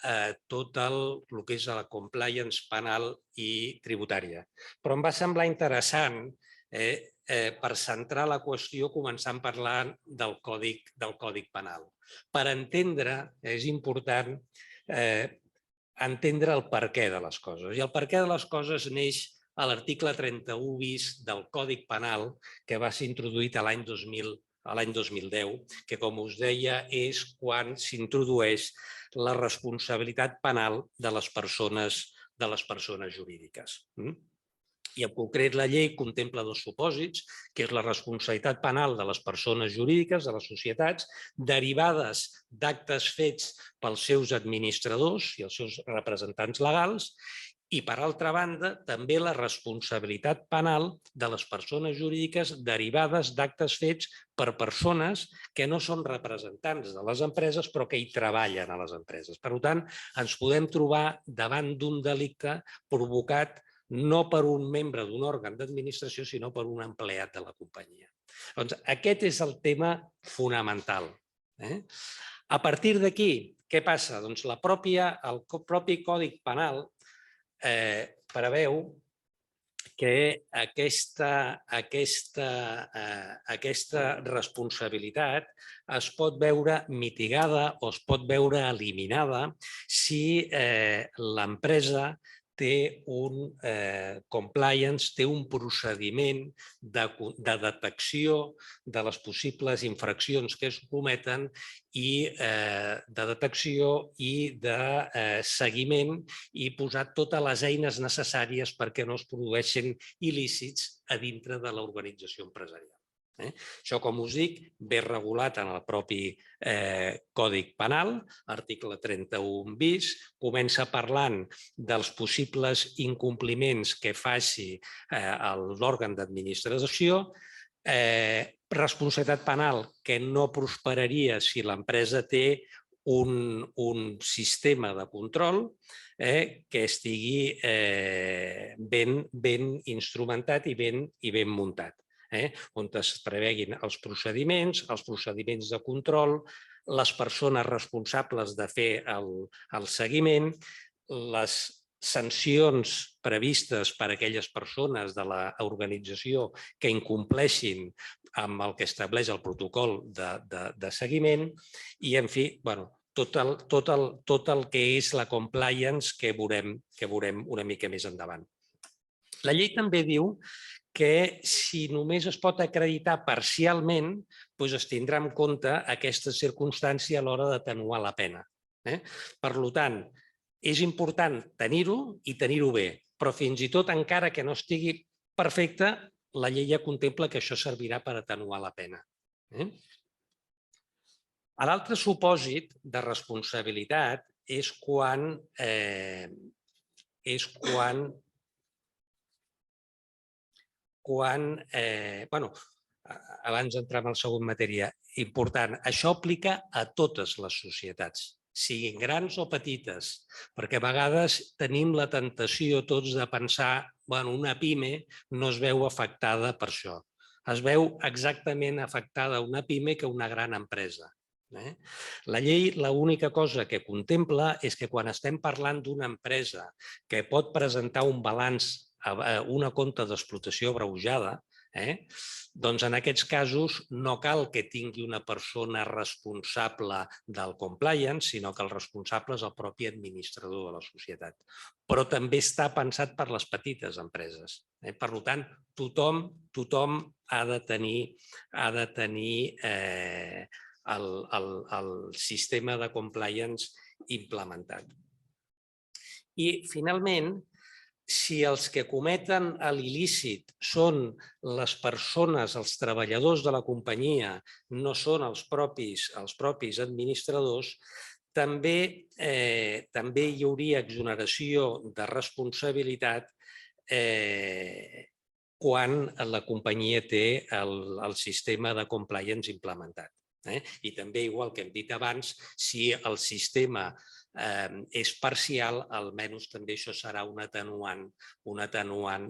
tot el que és la compliance penal i tributària. Però em va semblar interessant per centrar la qüestió començant parlant del Còdig Penal. Per entendre, és important entendre el perquè de les coses. I el perquè de les coses neix a l'article 31 bis del Còdig Penal, que va ser introduït l'any 2010, que, com us deia, és quan s'introdueix la responsabilitat penal de les persones jurídiques. I en concret la llei contempla dos supòsits, que és la responsabilitat penal de les persones jurídiques, de les societats, derivades d'actes fets pels seus administradors i els seus representants legals, i, per altra banda, també la responsabilitat penal de les persones jurídiques derivades d'actes fets per persones que no són representants de les empreses però que hi treballen a les empreses. Per tant, ens podem trobar davant d'un delicte provocat no per un membre d'un òrgan d'administració, sinó per un empleat de la companyia. Doncs aquest és el tema fonamental. A partir d'aquí, què passa? Doncs el propi Còdig Penal preveu que aquesta responsabilitat es pot veure mitigada o es pot veure eliminada si l'empresa té un compliance, té un procediment de detecció de les possibles infraccions que es cometen i de detecció i de seguiment i posar totes les eines necessàries perquè no es produeixin il·lícits a dintre de l'organització empresarial. Això, com us dic, ve regulat en el propi Còdig Penal, article 31 bis, comença parlant dels possibles incompliments que faci l'òrgan d'administració, responsabilitat penal que no prosperaria si l'empresa té un sistema de control que estigui ben instrumentat i ben muntat, on es preveguin els procediments de control, les persones responsables de fer el seguiment, les sancions previstes per a aquelles persones de l'organització que incompleixin amb el que estableix el protocol de seguiment i, en fi, tot el que és la compliance que veurem una mica més endavant. La llei també diu que si només es pot acreditar parcialment, es tindrà en compte aquesta circumstància a l'hora d'atenuar la pena. Per tant, és important tenir-ho i tenir-ho bé, però fins i tot encara que no estigui perfecte, la llei ja contempla que això servirà per atenuar la pena. L'altre supòsit de responsabilitat és quan abans d'entrar en la segona matèria, important, això aplica a totes les societats, siguin grans o petites, perquè a vegades tenim la tentació tots de pensar que una pime no es veu afectada per això. Es veu exactament afectada una pime que una gran empresa. La llei l'única cosa que contempla és que quan estem parlant d'una empresa que pot presentar un balanç, una compte d'explotació abreujada, doncs en aquests casos no cal que tingui una persona responsable del compliance, sinó que el responsable és el propi administrador de la societat. Però també està pensat per les petites empreses. Per tant, tothom ha de tenir el sistema de compliance implementat. I, finalment, si els que cometen l'il·lícit són les persones, els treballadors de la companyia, no són els propis administradors, També hi hauria exoneració de responsabilitat quan la companyia té el sistema de compliance implementat. I també, igual que hem dit abans, si el sistema és parcial, almenys també això serà un atenuant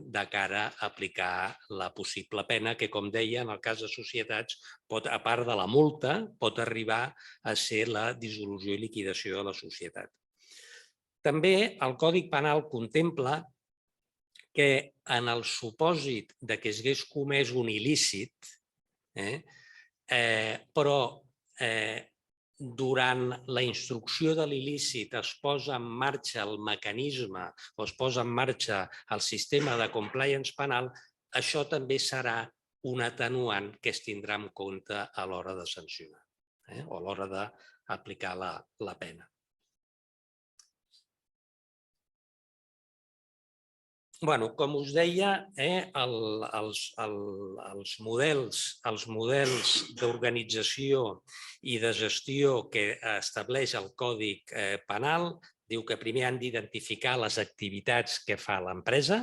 de cara a aplicar la possible pena que, com deia, en el cas de societats, a part de la multa, pot arribar a ser la dissolució i liquidació de la societat. També el Codi Penal contempla que en el supòsit que es hagués comès un il·lícit, però durant la instrucció de l'il·lícit es posa en marxa el mecanisme o es posa en marxa el sistema de compliance penal, això també serà un atenuant que es tindrà en compte a l'hora de sancionar o a l'hora d'aplicar la pena. Com us deia, els models d'organització i de gestió que estableix el Codi Penal diu que primer han d'identificar les activitats que fa l'empresa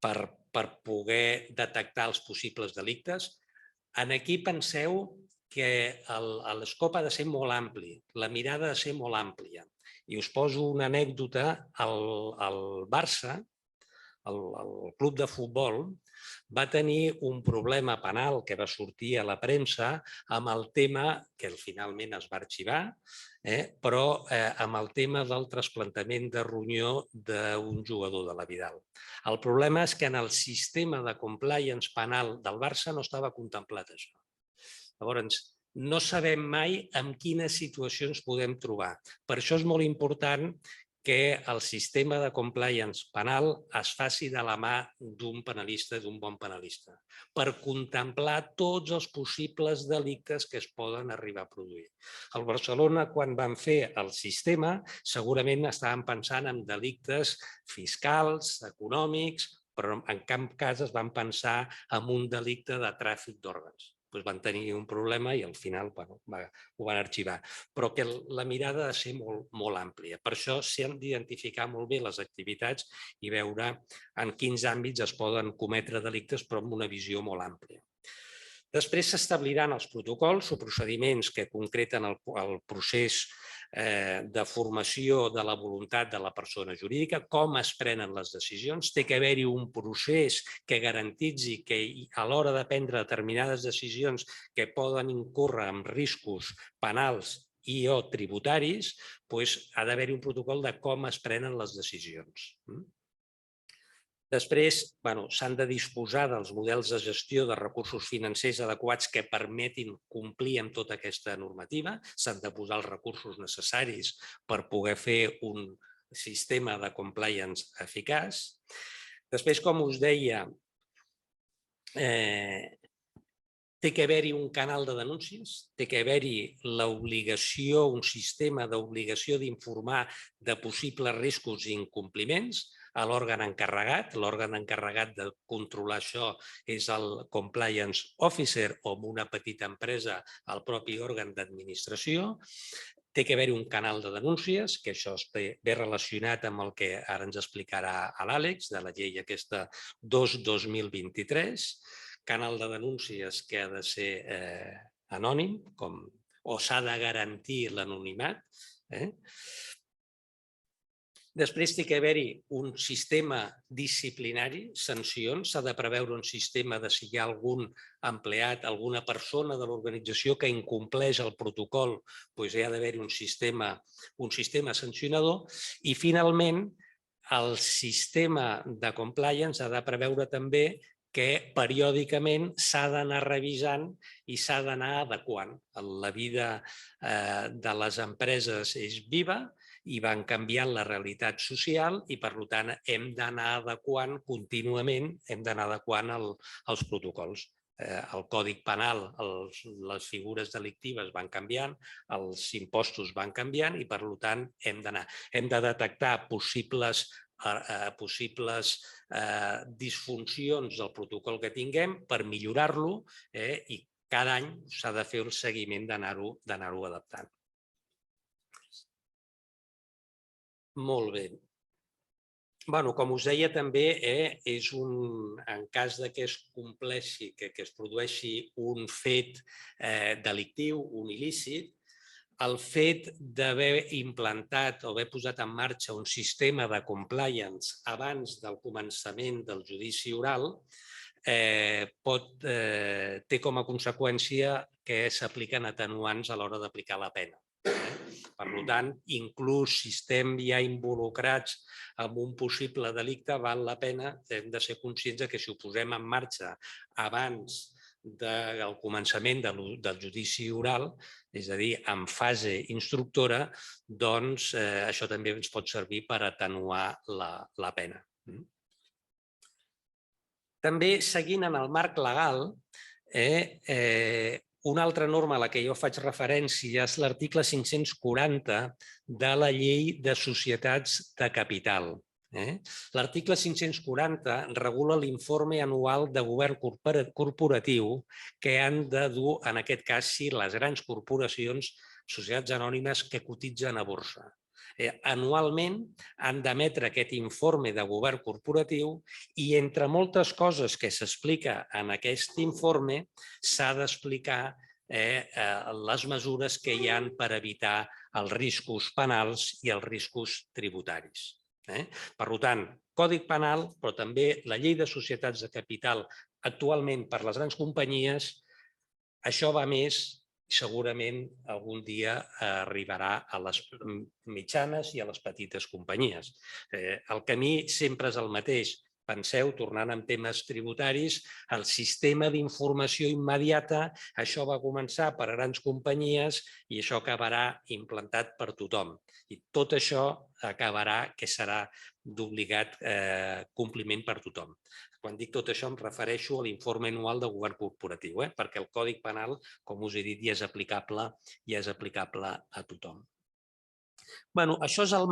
per poder detectar els possibles delictes. Aquí penseu que l'escop ha de ser molt ampli, la mirada ha de ser molt àmplia. I us poso una anècdota. El Barça, el club de futbol, va tenir un problema penal que va sortir a la premsa amb el tema, que finalment es va arxivar, però amb el tema del trasplantament de ronyó d'un jugador de la Vidal. El problema és que en el sistema de compliance penal del Barça no estava contemplat això. Llavors, no sabem mai en quines situacions podem trobar. Per això és molt important que el sistema de compliance penal es faci de la mà d'un penalista, d'un bon penalista, per contemplar tots els possibles delictes que es poden arribar a produir. Al Barcelona, quan van fer el sistema, segurament estaven pensant en delictes fiscals, econòmics, però en cap cas es van pensar en un delicte de tràfic d'òrgans. Van tenir un problema i al final ho van arxivar. Però que la mirada ha de ser molt àmplia. Per això s'han d'identificar molt bé les activitats i veure en quins àmbits es poden cometre delictes, però amb una visió molt àmplia. Després s'establiran els protocols o procediments que concreten el procés de formació de la voluntat de la persona jurídica, com es prenen les decisions. Té que haver-hi un procés que garantitzi que a l'hora de prendre determinades decisions que poden incórrer en riscos penals i o tributaris, ha d'haver-hi un protocol de com es prenen les decisions. Després, s'han de disposar dels models de gestió de recursos financers adequats que permetin complir amb tota aquesta normativa. S'han de posar els recursos necessaris per poder fer un sistema de compliance eficaç. Després, com us deia, té que haver-hi un canal de denúncies, té que haver-hi l'obligació, un sistema d'obligació d'informar de possibles riscos i incompliments a l'òrgan encarregat. L'òrgan encarregat de controlar això és el Compliance Officer o en una petita empresa el propi òrgan d'administració. Té que haver-hi un canal de denúncies, que això ve relacionat amb el que ara ens explicarà l'Àlex, de la llei aquesta 2/2023, canal de denúncies que ha de ser anònim o s'ha de garantir l'anonimat. Després té que haver-hi un sistema disciplinari, sancions, s'ha de preveure un sistema de si hi ha algun empleat, alguna persona de l'organització que incompleix el protocol, hi ha d'haver-hi un sistema sancionador. I finalment, el sistema de compliance ha de preveure també que periòdicament s'ha d'anar revisant i s'ha d'anar adequant. La vida de les empreses és viva i van canviant la realitat social i, per tant, hem d'anar adequant contínuament, els protocols. El Codi Penal, les figures delictives van canviant, els impostos van canviant i, per tant, hem de detectar possibles disfuncions del protocol que tinguem per millorar-lo i cada any s'ha de fer el seguiment d'anar-ho adaptant. Molt bé. Bueno, com us deia també, en cas que es compleixi, que es produeixi un fet delictiu, un il·lícit, el fet d'haver implantat o haver posat en marxa un sistema de compliance abans del començament del judici oral té com a conseqüència que s'apliquen atenuants a l'hora d'aplicar la pena. Per tant, inclús si estem ja involucrats en un possible delicte, val la pena, hem de ser conscients que si ho posem en marxa abans del començament del judici oral, és a dir, en fase instructora, doncs això també ens pot servir per atenuar la pena. També, seguint en el marc legal, una altra norma a la que jo faig referència és l'article 540 de la Llei de Societats de Capital. L'article 540 regula l'informe anual de govern corporatiu que han de dur, en aquest cas, les grans corporacions, societats anònimes que cotitzen a borsa. Anualment han d'emetre aquest informe de govern corporatiu i, entre moltes coses que s'explica en aquest informe, s'ha d'explicar les mesures que hi ha per evitar els riscos penals i els riscos tributaris. Per tant, Codi Penal, però també la Llei de Societats de Capital actualment per les grans companyies, això va més. Segurament algun dia arribarà a les mitjanes i a les petites companyies. El camí sempre és el mateix. Penseu, tornant en temes tributaris, el sistema d'informació immediata, això va començar per grans companyies i això acabarà implantat per tothom. I tot això acabarà que serà d'obligat compliment per tothom. Quan dic tot això em refereixo a l'informe anual de govern corporatiu, perquè el Codi Penal, com us he dit, ja és aplicable a tothom. Bé, això és el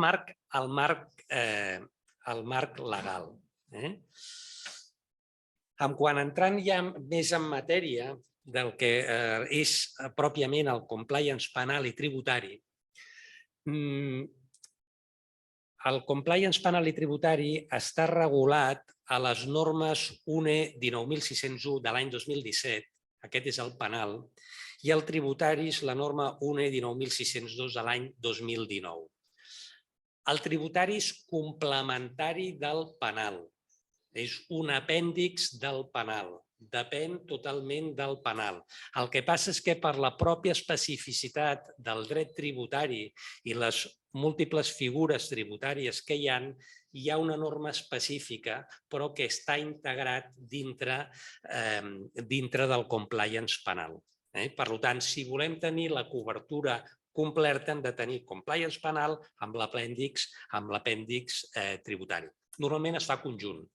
marc legal. Quan entrant ja més en matèria del que és pròpiament el compliance penal i tributari, el compliance penal i tributari està regulat a les normes UNE 19.601 de l'any 2017, aquest és el penal, i el tributari és la norma UNE 19.602 de l'any 2019. El tributari és complementari del penal, és un apèndix del penal, depèn totalment del penal. El que passa és que per la pròpia especificitat del dret tributari i les múltiples figures tributàries que hi ha una norma específica, però que està integrat dintre del compliance penal. Per tant, si volem tenir la cobertura completa, hem de tenir compliance penal amb l'apèndix tributari. Normalment es fa conjunt.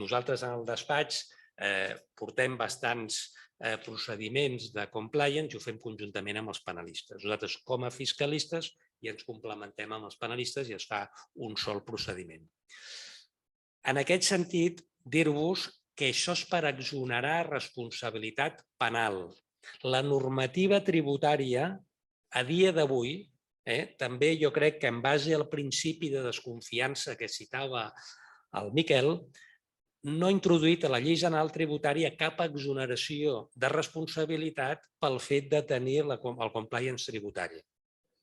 Nosaltres en el despatx portem bastants procediments de compliance i ho fem conjuntament amb els penalistes. Nosaltres, com a fiscalistes, i ens complementem amb els penalistes i es fa un sol procediment. En aquest sentit, dir-vos que això és per exonerar responsabilitat penal. La normativa tributària, a dia d'avui, també jo crec que en base al principi de desconfiança que citava el Miquel, no ha introduït a la llei general tributària cap exoneració de responsabilitat pel fet de tenir el compliance tributari.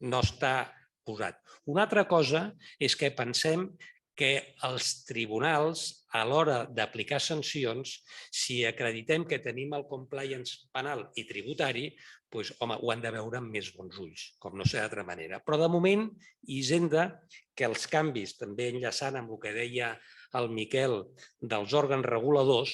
No està posat. Una altra cosa és que pensem que els tribunals, a l'hora d'aplicar sancions, si acreditem que tenim el compliance penal i tributari, doncs, home, ho han de veure amb més bons ulls, com no sé d'altra manera. Però de moment, Hisenda, que els canvis, també enllaçant amb el que deia el Miquel dels òrgans reguladors,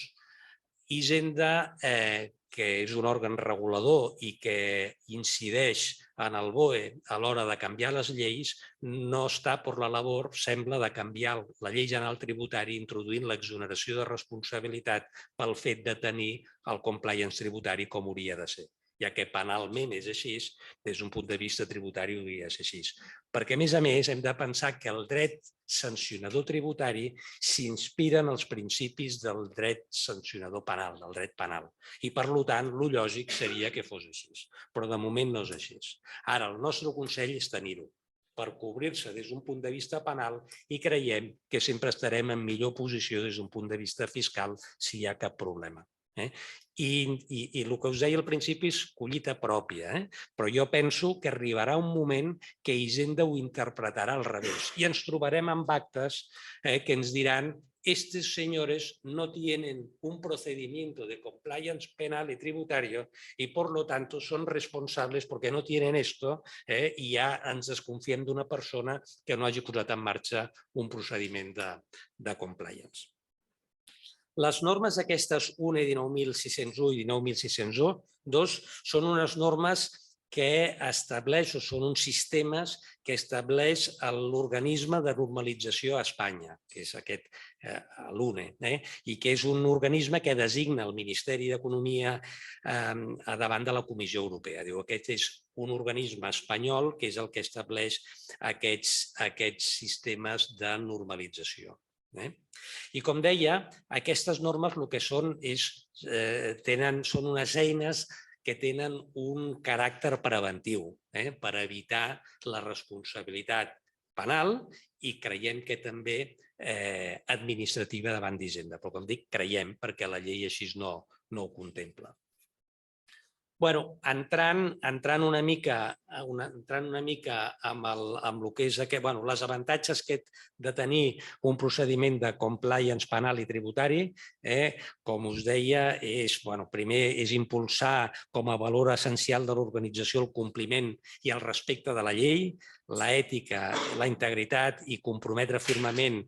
Hisenda, que és un òrgan regulador i que incideix en el BOE a l'hora de canviar les lleis, no està per la labor, sembla, de canviar la llei general tributària introduint l'exoneració de responsabilitat pel fet de tenir el compliance tributari com hauria de ser, ja que penalment és així, des d'un punt de vista tributari hauria de ser així. Perquè, a més, hem de pensar que el dret sancionador tributari s'inspira en els principis del dret sancionador penal, del dret penal. I, per tant, el lògic seria que fos així. Però, de moment, no és així. Ara, el nostre consell és tenir-ho. per cobrir-se des d'un punt de vista penal i creiem que sempre estarem en millor posició des d'un punt de vista fiscal si hi ha cap problema. I el que us deia al principi és collita pròpia, però jo penso que arribarà un moment que Hisenda ho interpretarà al revés i ens trobarem amb actes que ens diran estos señores no tienen un procedimiento de compliance penal y tributario y por lo tanto son responsables porque no tienen esto i ja ens desconfiem d'una persona que no hagi posat en marxa un procediment de compliance. Les normes aquestes 1 i 19.601 i 19.602 són unes normes que estableix o són uns sistemes que estableix l'organisme de normalització a Espanya, que és aquest l'UNE, i que és un organisme que designa el Ministeri d'Economia davant de la Comissió Europea. Diu, aquest és un organisme espanyol que és el que estableix aquests sistemes de normalització. I com deia, aquestes normes el que són són unes eines que tenen un caràcter preventiu per evitar la responsabilitat penal i creiem que també administrativa davant d'Hisenda. Però com dic, creiem perquè la llei així no ho contempla. Bueno, entrant una mica amb el que és les avantatges de tenir un procediment de compliance penal i tributari, com us deia, primer és impulsar com a valor essencial de l'organització el compliment i el respecte de la llei, l'ètica, la integritat i comprometre fermament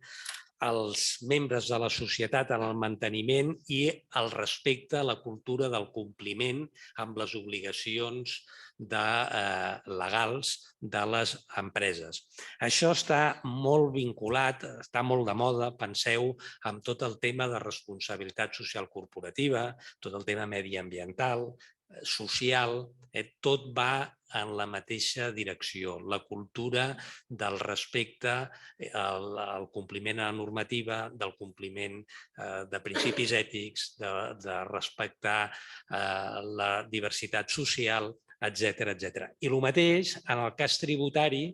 els membres de la societat en el manteniment i el respecte a la cultura del compliment amb les obligacions legals de les empreses. Això està molt vinculat, està molt de moda, penseu, amb tot el tema de responsabilitat social corporativa, tot el tema mediambiental, social, tot va en la mateixa direcció. La cultura del respecte, el compliment a la normativa, del compliment de principis ètics, de respectar la diversitat social, etc. I el mateix en el cas tributari,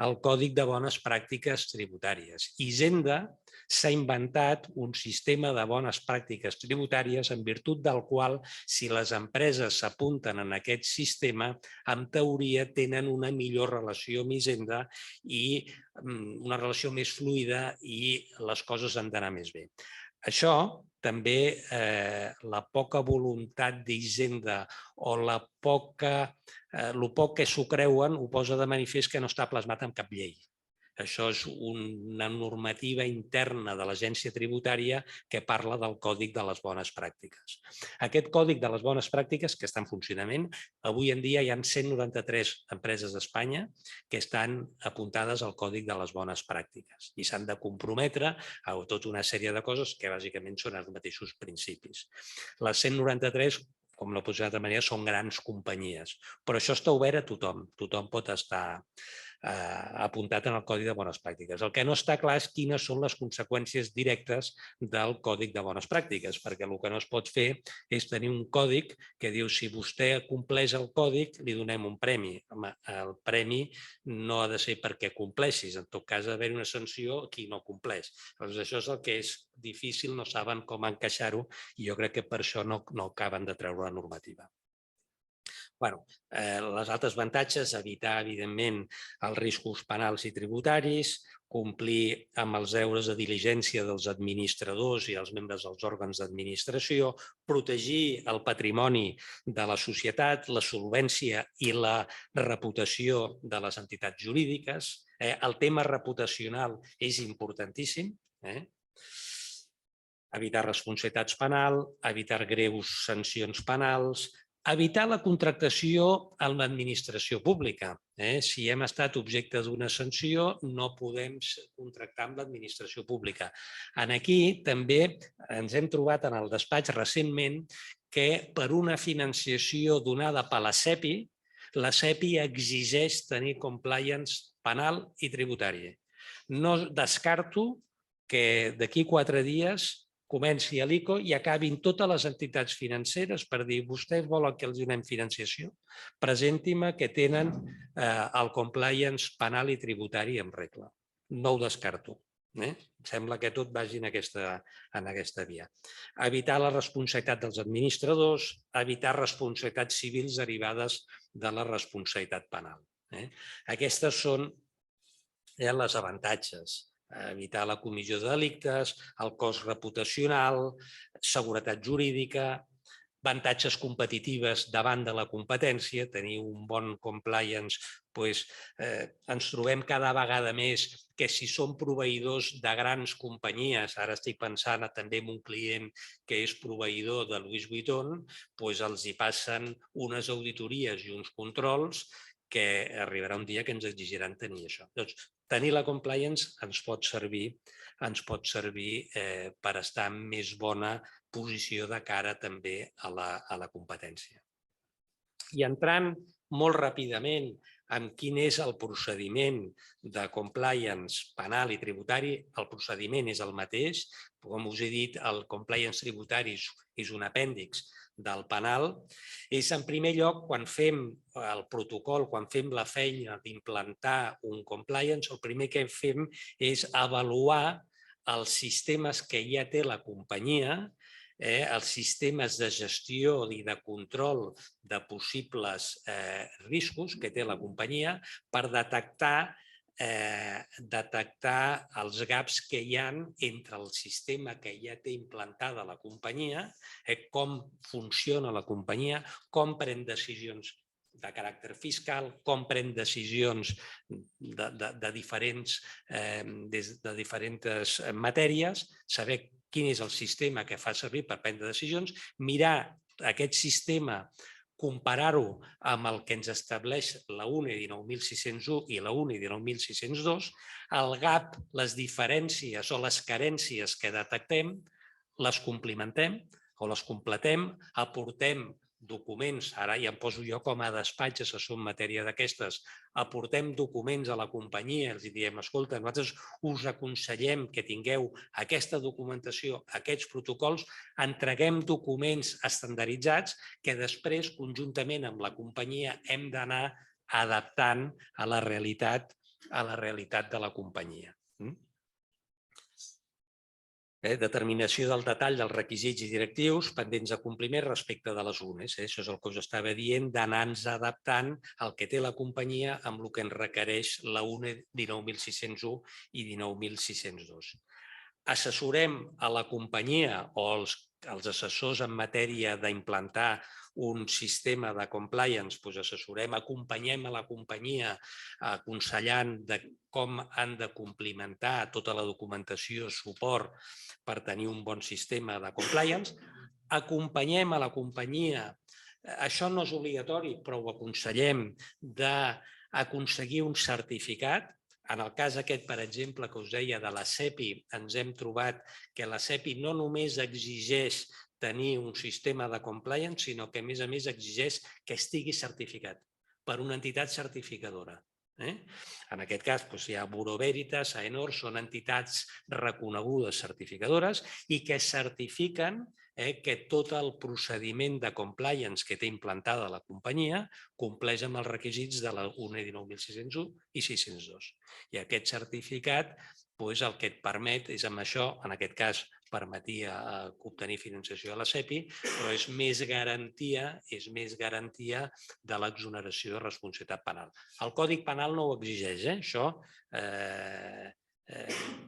el Còdic de Bones Pràctiques Tributàries. Hisenda s'ha inventat un sistema de bones pràctiques tributàries en virtut del qual, si les empreses s'apunten en aquest sistema, en teoria tenen una millor relació amb Hisenda i una relació més fluida i les coses han d'anar més bé. Això també, la poca voluntat d'Hisenda o el poc que s'ho creuen ho posa de manifest que no està plasmat en cap llei. Això és una normativa interna de l'Agència Tributària que parla del Còdic de les Bones Pràctiques. Aquest Còdic de les Bones Pràctiques, que està en funcionament, avui en dia hi ha 193 empreses d'Espanya que estan apuntades al Còdic de les Bones Pràctiques i s'han de comprometre a tota una sèrie de coses que bàsicament són els mateixos principis. Les 193, com no pot ser d'altra manera, són grans companyies, però això està obert a tothom. Tothom pot estar apuntat en el Còdic de Bones Pràctiques. El que no està clar és quines són les conseqüències directes del Còdic de Bones Pràctiques, perquè el que no es pot fer és tenir un còdic que diu si vostè compleix el còdic li donem un premi. El premi no ha de ser perquè compleixis, en tot cas ha d'haver una sanció a qui no compleix. Llavors això és el que és difícil, no saben com encaixar-ho i jo crec que per això no acaben de treure la normativa. Les altres avantatges, evitar, evidentment, els riscos penals i tributaris, complir amb els deures de diligència dels administradors i els membres dels òrgans d'administració, protegir el patrimoni de la societat, la solvència i la reputació de les entitats jurídiques. El tema reputacional és importantíssim. Evitar responsabilitats penals, evitar greus sancions penals, evitar la contractació en l'administració pública. Si hem estat objecte d'una sanció, no podem contractar amb l'administració pública. Aquí també ens hem trobat en el despatx recentment que per una financiació donada per la CEPI exigeix tenir compliance penal i tributari. No descarto que d'aquí 4 dies comenci a l'ICO i acabin totes les entitats financeres per dir vostès volen que els donem financiació, presentin-me que tenen el compliance penal i tributari en regla. No ho descarto. Sembla que tot vagi en aquesta via. Evitar la responsabilitat dels administradors, evitar responsabilitats civils derivades de la responsabilitat penal. Aquestes són els avantatges. Evitar la comissió de delictes, el cost reputacional, seguretat jurídica, avantatges competitives davant de la competència, tenir un bon compliance, ens trobem cada vegada més que si som proveïdors de grans companyies, ara estic pensant també en un client que és proveïdor de Louis Vuitton, els hi passen unes auditories i uns controls que arribarà un dia que ens exigiran tenir això. Doncs tenir la compliance ens pot servir per estar en més bona posició de cara també a la competència. I entrant molt ràpidament en quin és el procediment de compliance penal i tributari, el procediment és el mateix. Com us he dit, el compliance tributari és un apèndix del penal. És, en primer lloc, quan fem el protocol, quan fem la feina d'implantar un compliance, el primer que fem és avaluar els sistemes que ja té la companyia, els sistemes de gestió i de control de possibles riscos que té la companyia per detectar els gaps que hi ha entre el sistema que ja té implantada la companyia, com funciona la companyia, com pren decisions de caràcter fiscal, com pren decisions de diferents matèries, saber quin és el sistema que fa servir per prendre decisions, mirar aquest sistema, comparar-ho amb el que ens estableix la UNE 19.601 i la UNE 19.602, el gap, les diferències o les carències que detectem, les complimentem o les completem, aportem documents, ara ja em poso jo com a despatx assessor en matèria d'aquestes, aportem documents a la companyia, els diem, escolta, nosaltres us aconsellem que tingueu aquesta documentació, aquests protocols, entreguem documents estandarditzats que després, conjuntament amb la companyia, hem d'anar adaptant a la realitat de la companyia. Determinació del detall dels requisits i directius pendents de compliment respecte de les UNES. Això és el que us estava dient, d'anar-nos adaptant al que té la companyia amb el que ens requereix la UNE 19.601 i 19.602. Assessorem a la companyia o els assessors en matèria d'implantar un sistema de compliance, assessorem, acompanyem a la companyia aconsellant de com han de complimentar tota la documentació, suport per tenir un bon sistema de compliance. Acompanyem a la companyia, això no és obligatori, però ho aconsellem, d'aconseguir un certificat. En el cas aquest, per exemple, que us deia de la CEPI, ens hem trobat que la CEPI no només exigeix tenir un sistema de compliance, sinó que, a més, exigeix que estigui certificat per una entitat certificadora. En aquest cas, hi ha Bureau Veritas, AENOR, són entitats reconegudes certificadores i que certifiquen que tot el procediment de compliance que té implantada la companyia compleix amb els requisits de la UNE 19.601 i 602. I aquest certificat el que et permet és amb això, en aquest cas permetia obtenir financiació a la CEPI, però és més garantia de l'exoneració de responsabilitat penal. El Codi Penal no ho exigeix, això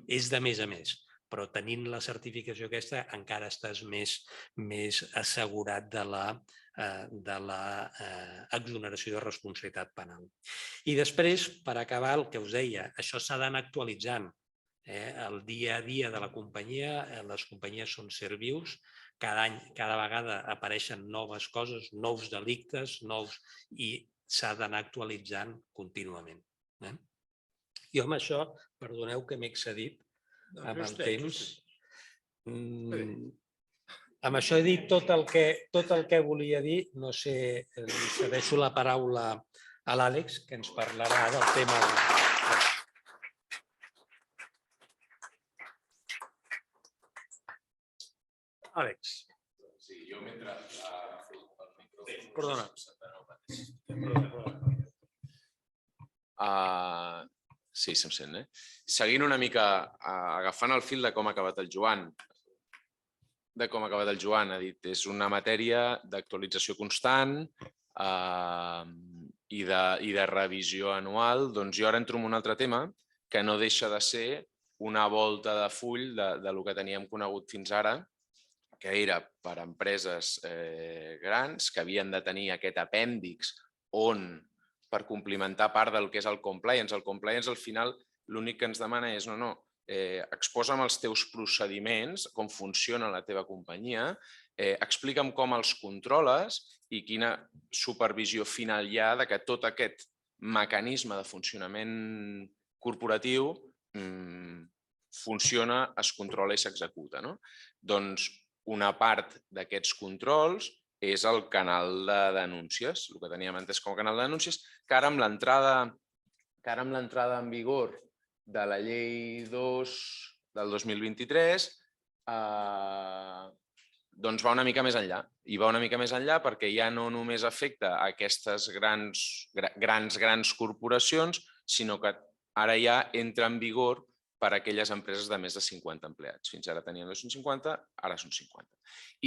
és de més a més, però tenint la certificació aquesta encara estàs més assegurat de l'exoneració de responsabilitat penal. I després, per acabar, el que us deia, això s'ha d'anar actualitzant. El dia a dia de la companyia, les companyies són ser vius, cada any, cada vegada apareixen noves coses, nous delictes, i s'ha d'anar actualitzant contínuament. Jo amb això, perdoneu que m'he excedit amb el temps. Amb això he dit tot el que volia dir. No sé, li cedeixo la paraula a l'Àlex, que ens parlarà del tema de... Àlex. Sí, jo mentre... Perdona. Sí, se'm sent, eh? Seguint una mica, agafant el fil de com ha acabat el Joan, ha dit, és una matèria d'actualització constant i de revisió anual. Doncs jo ara entro en un altre tema que no deixa de ser una volta de full del que teníem conegut fins ara, que era per a empreses grans que havien de tenir aquest apèndix on, per complimentar part del que és el compliance. El compliance, al final, l'únic que ens demana és exposa'm els teus procediments, com funciona la teva companyia, explica'm com els controles i quina supervisió final hi ha de que tot aquest mecanisme de funcionament corporatiu funciona, es controla i s'executa. Doncs una part d'aquests controls és el canal de denúncies, el que teníem entès com a canal de denúncies, que ara amb l'entrada en vigor de la llei 2 del 2023 doncs va una mica més enllà. I va una mica més enllà perquè ja no només afecta a aquestes grans corporacions, sinó que ara ja entra en vigor per a aquelles empreses de més de 50 empleats. Fins ara tenien 250, ara són 50.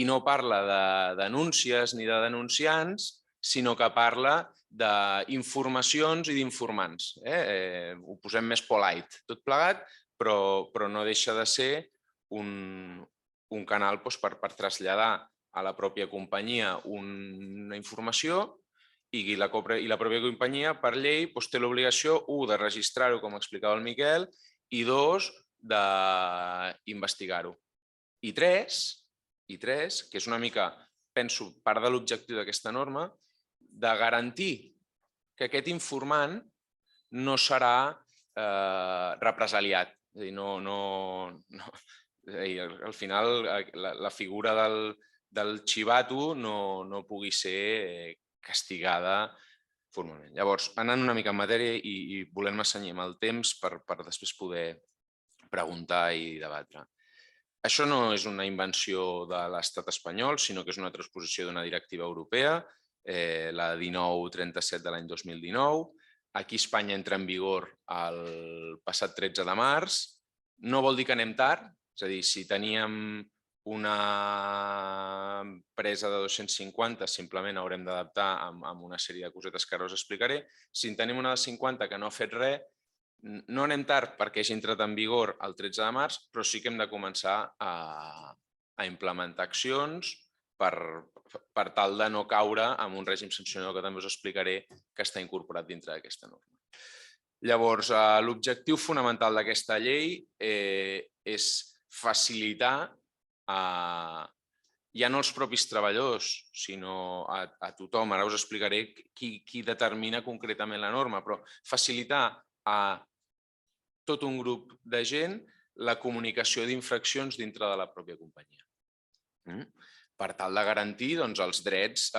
I no parla de denúncies ni de denunciants, sinó que parla d'informacions i d'informants. Ho posem més polite, tot plegat, però no deixa de ser un canal per traslladar a la pròpia companyia una informació i la pròpia companyia, per llei, té l'obligació, de registrar-ho, com explicava el Miquel, i 2, d'investigar-ho. I 3, que és una mica, penso, part de l'objectiu d'aquesta norma, de garantir que aquest informant no serà represaliat. És a dir, al final la figura del xivato no pugui ser castigada formalment. Llavors, anant una mica en matèria i volent-me cenyir amb el temps per després poder preguntar i debatre. Això no és una invenció de l'estat espanyol, sinó que és una transposició d'una directiva europea, la 1937 de l'any 2019. Aquí a Espanya entra en vigor el passat 13 de març. No vol dir que anem tard, és a dir, si teníem una empresa de 250, simplement haurem d'adaptar amb una sèrie de cosetes que ara us explicaré. Si en tenim una de 50 que no ha fet res, no anem tard perquè hagi entrat en vigor el 13 de març, però sí que hem de començar a implementar accions per tal de no caure en un règim sancionador que també us explicaré que està incorporat dintre d'aquesta norma. Llavors, l'objectiu fonamental d'aquesta llei és facilitar ja no els propis treballadors, sinó a tothom. Ara us explicaré qui determina concretament la norma, però facilitar a tot un grup de gent la comunicació d'infraccions dintre de la pròpia companyia, per tal de garantir els drets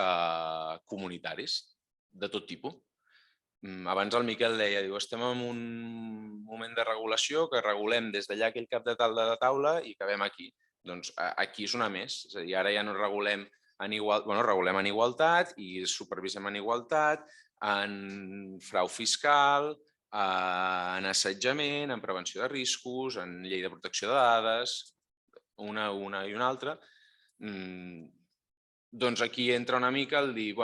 comunitaris de tot tipus. Abans el Miquel deia, estem en un moment de regulació que regulem des d'allà aquell cap de taula i acabem aquí. Doncs aquí és una més, és a dir, ara ja no regulem regulem en igualtat i supervisem en igualtat, en frau fiscal, en assetjament, en prevenció de riscos, en llei de protecció de dades, una i una altra. Doncs aquí entra una mica el dir,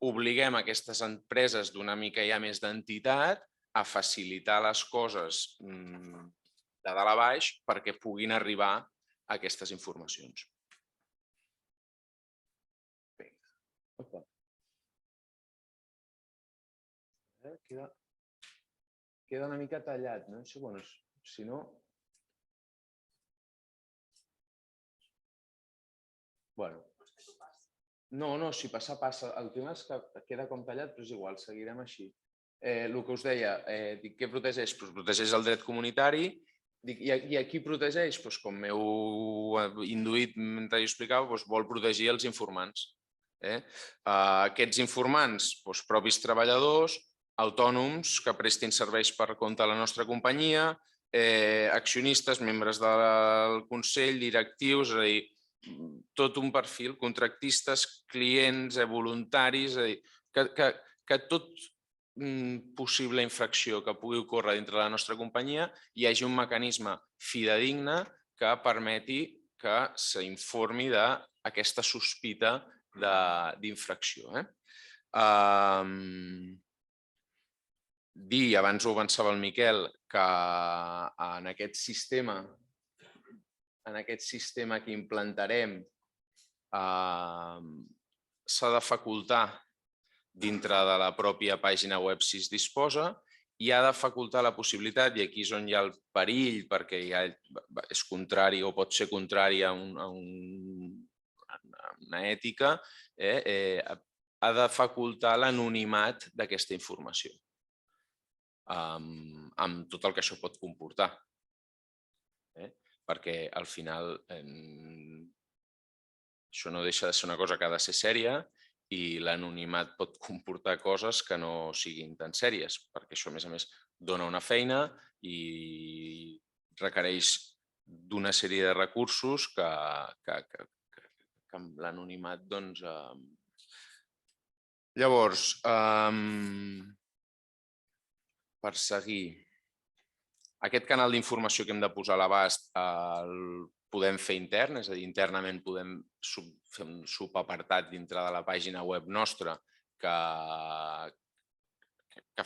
obliguem aquestes empreses d'una mica ja més d'entitat a facilitar les coses de dalt a baix perquè puguin arribar a aquestes informacions. Queda una mica tallat, no? Si no... No, si passa, passa. El tema és que queda com tallat, però és igual, seguirem així. El que us deia, què protegeix? Protegeix el dret comunitari. I a qui protegeix? Com m'heu induït mentre jo explicava, vol protegir els informants. Aquests informants, propis treballadors, autònoms que prestin serveis per compte de la nostra companyia, accionistes, membres del Consell, directius, és a dir, tot un perfil, contractistes, clients, voluntaris, és a dir, que tot possible infracció que pugui ocórrer dintre de la nostra companyia hi hagi un mecanisme fidedigne que permeti que s'informi d'aquesta sospita d'infracció. Dir, abans ho avançava el Miquel, que en aquest sistema que implantarem s'ha de facultar dintre de la pròpia pàgina web si es disposa i ha de facultar la possibilitat, i aquí és on hi ha el perill perquè és contrari o pot ser contrari a una ètica, ha de facultar l'anonimat d'aquesta informació amb tot el que això pot comportar. Perquè al final això no deixa de ser una cosa que ha de ser sèria i l'anonimat pot comportar coses que no siguin tan sèries, perquè això, a més, dona una feina i requereix d'una sèrie de recursos que amb l'anonimat, doncs... Llavors, per seguir, aquest canal d'informació que hem de posar a l'abast el podem fer intern, és a dir, internament podem fer un subapartat dintre de la pàgina web nostra que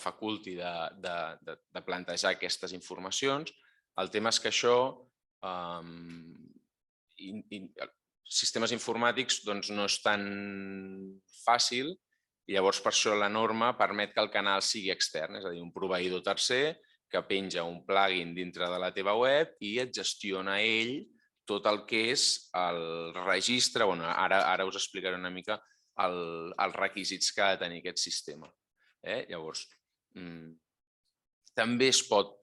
faculti de plantejar aquestes informacions. El tema és que això, sistemes informàtics, no és tan fàcil i llavors per això la norma permet que el canal sigui extern, és a dir, un proveïdor tercer que penja un plugin dintre de la teva web i et gestiona ell tot el que és el registre, ara us explicaré una mica els requisits que ha de tenir aquest sistema. Llavors, també es pot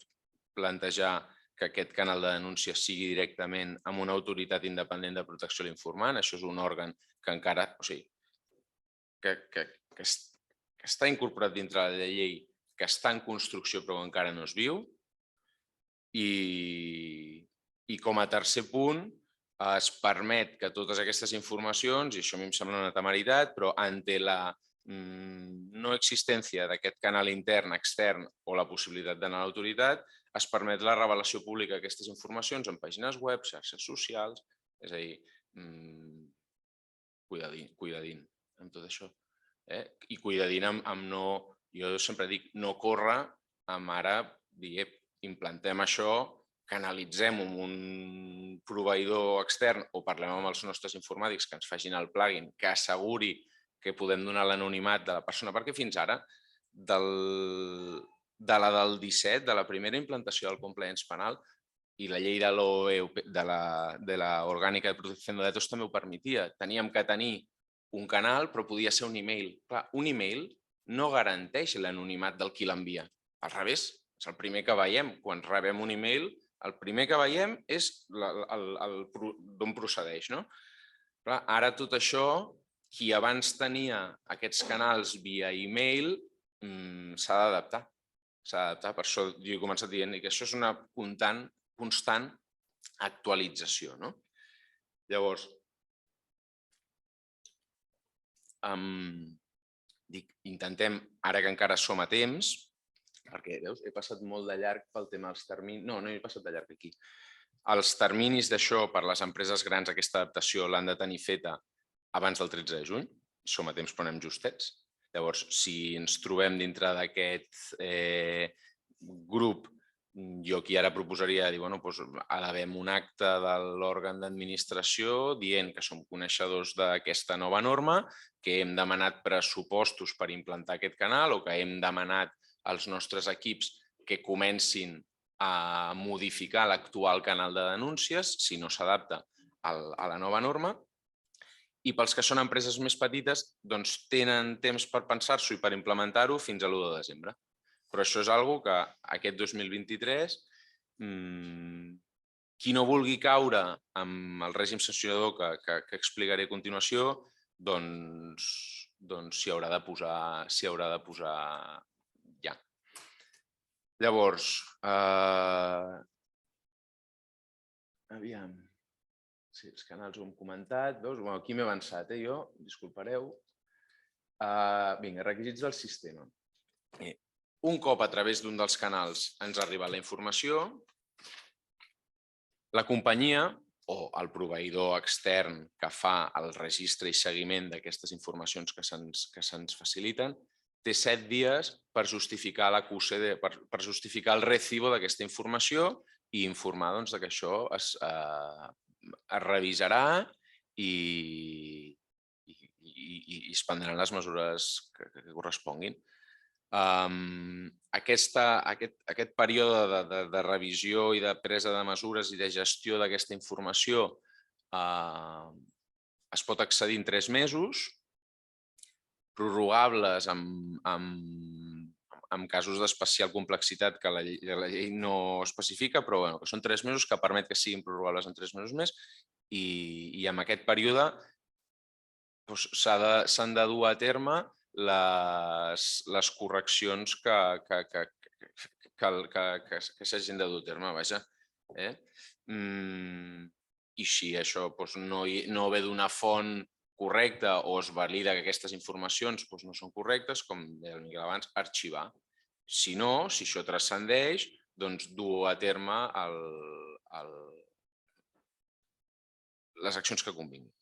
plantejar que aquest canal de denúncia sigui directament amb una autoritat independent de protecció a l'informant. Això és un òrgan que encara, o sigui, que està incorporat dintre de la llei, que està en construcció però encara no es viu. I com a tercer punt es permet que totes aquestes informacions, i això a mi em sembla una temeritat, però ante la no existència d'aquest canal intern, extern o la possibilitat d'anar a l'autoritat, es permet la revelació pública d'aquestes informacions en pàgines web, xarxes socials, és a dir, cuidadín amb tot això. I cuidadín amb no, jo sempre dic, no córrer amb ara dir, implantem això, canalitzem-ho amb un proveïdor extern o parlem amb els nostres informàtics que ens facin el plugin, que asseguri que podem donar l'anonimat de la persona, perquè fins ara, de la del 17, de la primera implantació del compliance penal, i la llei de l'Orgànica de Protecció de Datos també ho permetia. Teníem que tenir un canal, però podia ser un e-mail. Clar, un e-mail no garanteix l'anonimat del qui l'envia. Al revés, és el primer que veiem. Quan rebem un e-mail, el primer que veiem és d'on procedeix. Ara tot això, qui abans tenia aquests canals via e-mail, s'ha d'adaptar. Per això jo he començat dient que això és una constant actualització. Llavors, intentem, ara que encara som a temps, perquè, veus, he passat molt de llarg pel tema dels terminis. No he passat de llarg aquí. Els terminis d'això per les empreses grans, aquesta adaptació l'han de tenir feta abans del 13 de juny. Som a temps, però anem justets. Llavors, si ens trobem dintre d'aquest grup, jo aquí ara proposaria dir, elevem un acte de l'òrgan d'administració dient que som coneixedors d'aquesta nova norma, que hem demanat pressupostos per implantar aquest canal o que hem demanat als nostres equips que comencin a modificar l'actual canal de denúncies si no s'adapta a la nova norma. I pels que són empreses més petites, doncs tenen temps per pensar-s'ho i per implementar-ho fins a l'1 de desembre. Però això és una cosa que aquest 2023, qui no vulgui caure amb el règim sancionador que explicaré a continuació, doncs s'hi haurà de posar ja. Llavors, aviam. Sí, els canals ho hem comentat. Veus? Bueno, aquí m'he avançat, jo, disculpareu. Vinga, requisits del sistema. Un cop a través d'un dels canals ens ha arribat la informació, la companyia o el proveïdor extern que fa el registre i seguiment d'aquestes informacions que se'ns faciliten té 7 dies per justificar l'AQC, per justificar el recibo d'aquesta informació i informar que això es revisarà i es prendran les mesures que corresponguin. Aquest període de revisió i de presa de mesures i de gestió d'aquesta informació es pot accedir en 3 mesos, prorrogables en casos d'especial complexitat que la llei no especifica, però que són 3 mesos que permet que siguin prorrogables en 3 mesos més i en aquest període s'han de dur a terme les correccions que s'hagin de dur a terme. I si això no ve d'una font correcta o es valida que aquestes informacions no són correctes, com deia el Miquel abans, arxivar. Si no, si això transcendeix, doncs dur a terme les accions que convinguin.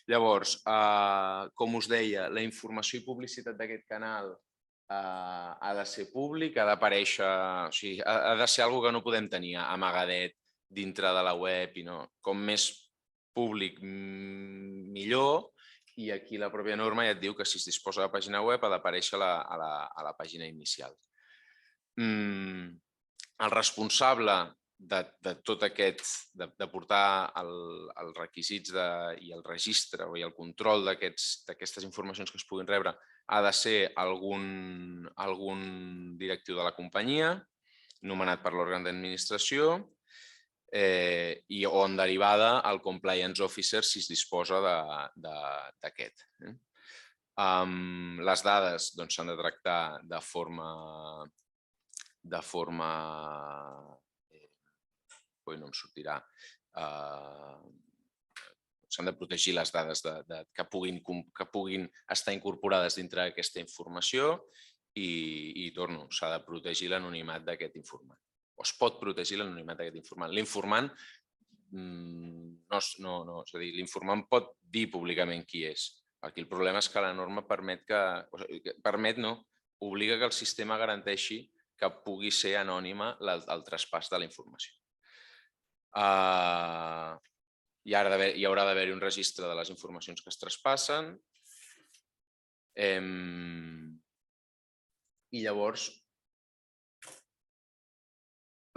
Llavors, com us deia, la informació i publicitat d'aquest canal ha de ser públic, ha d'aparèixer, o sigui, ha de ser una cosa que no podem tenir amagadet dintre de la web i no. Com més públic, millor. I aquí la pròpia norma ja et diu que si es disposa de pàgina web ha d'aparèixer a la pàgina inicial. El responsable de tot aquest, de portar els requisits i el registre i el control d'aquestes informacions que es puguin rebre ha de ser algun directiu de la companyia, nomenat per l'òrgan d'administració, o en derivada el compliance officer si es disposa d'aquest. Les dades s'han de tractar de forma... no em sortirà. S'han de protegir les dades que puguin estar incorporades dintre d'aquesta informació i torno, s'ha de protegir l'anonimat d'aquest informant. O es pot protegir l'anonimat d'aquest informant. L'informant és a dir, l'informant pot dir públicament qui és. Aquí el problema és que la norma obliga que el sistema garanteixi que pugui ser anònima el traspàs de la informació. Hi haurà d'haver-hi un registre de les informacions que es traspassen i llavors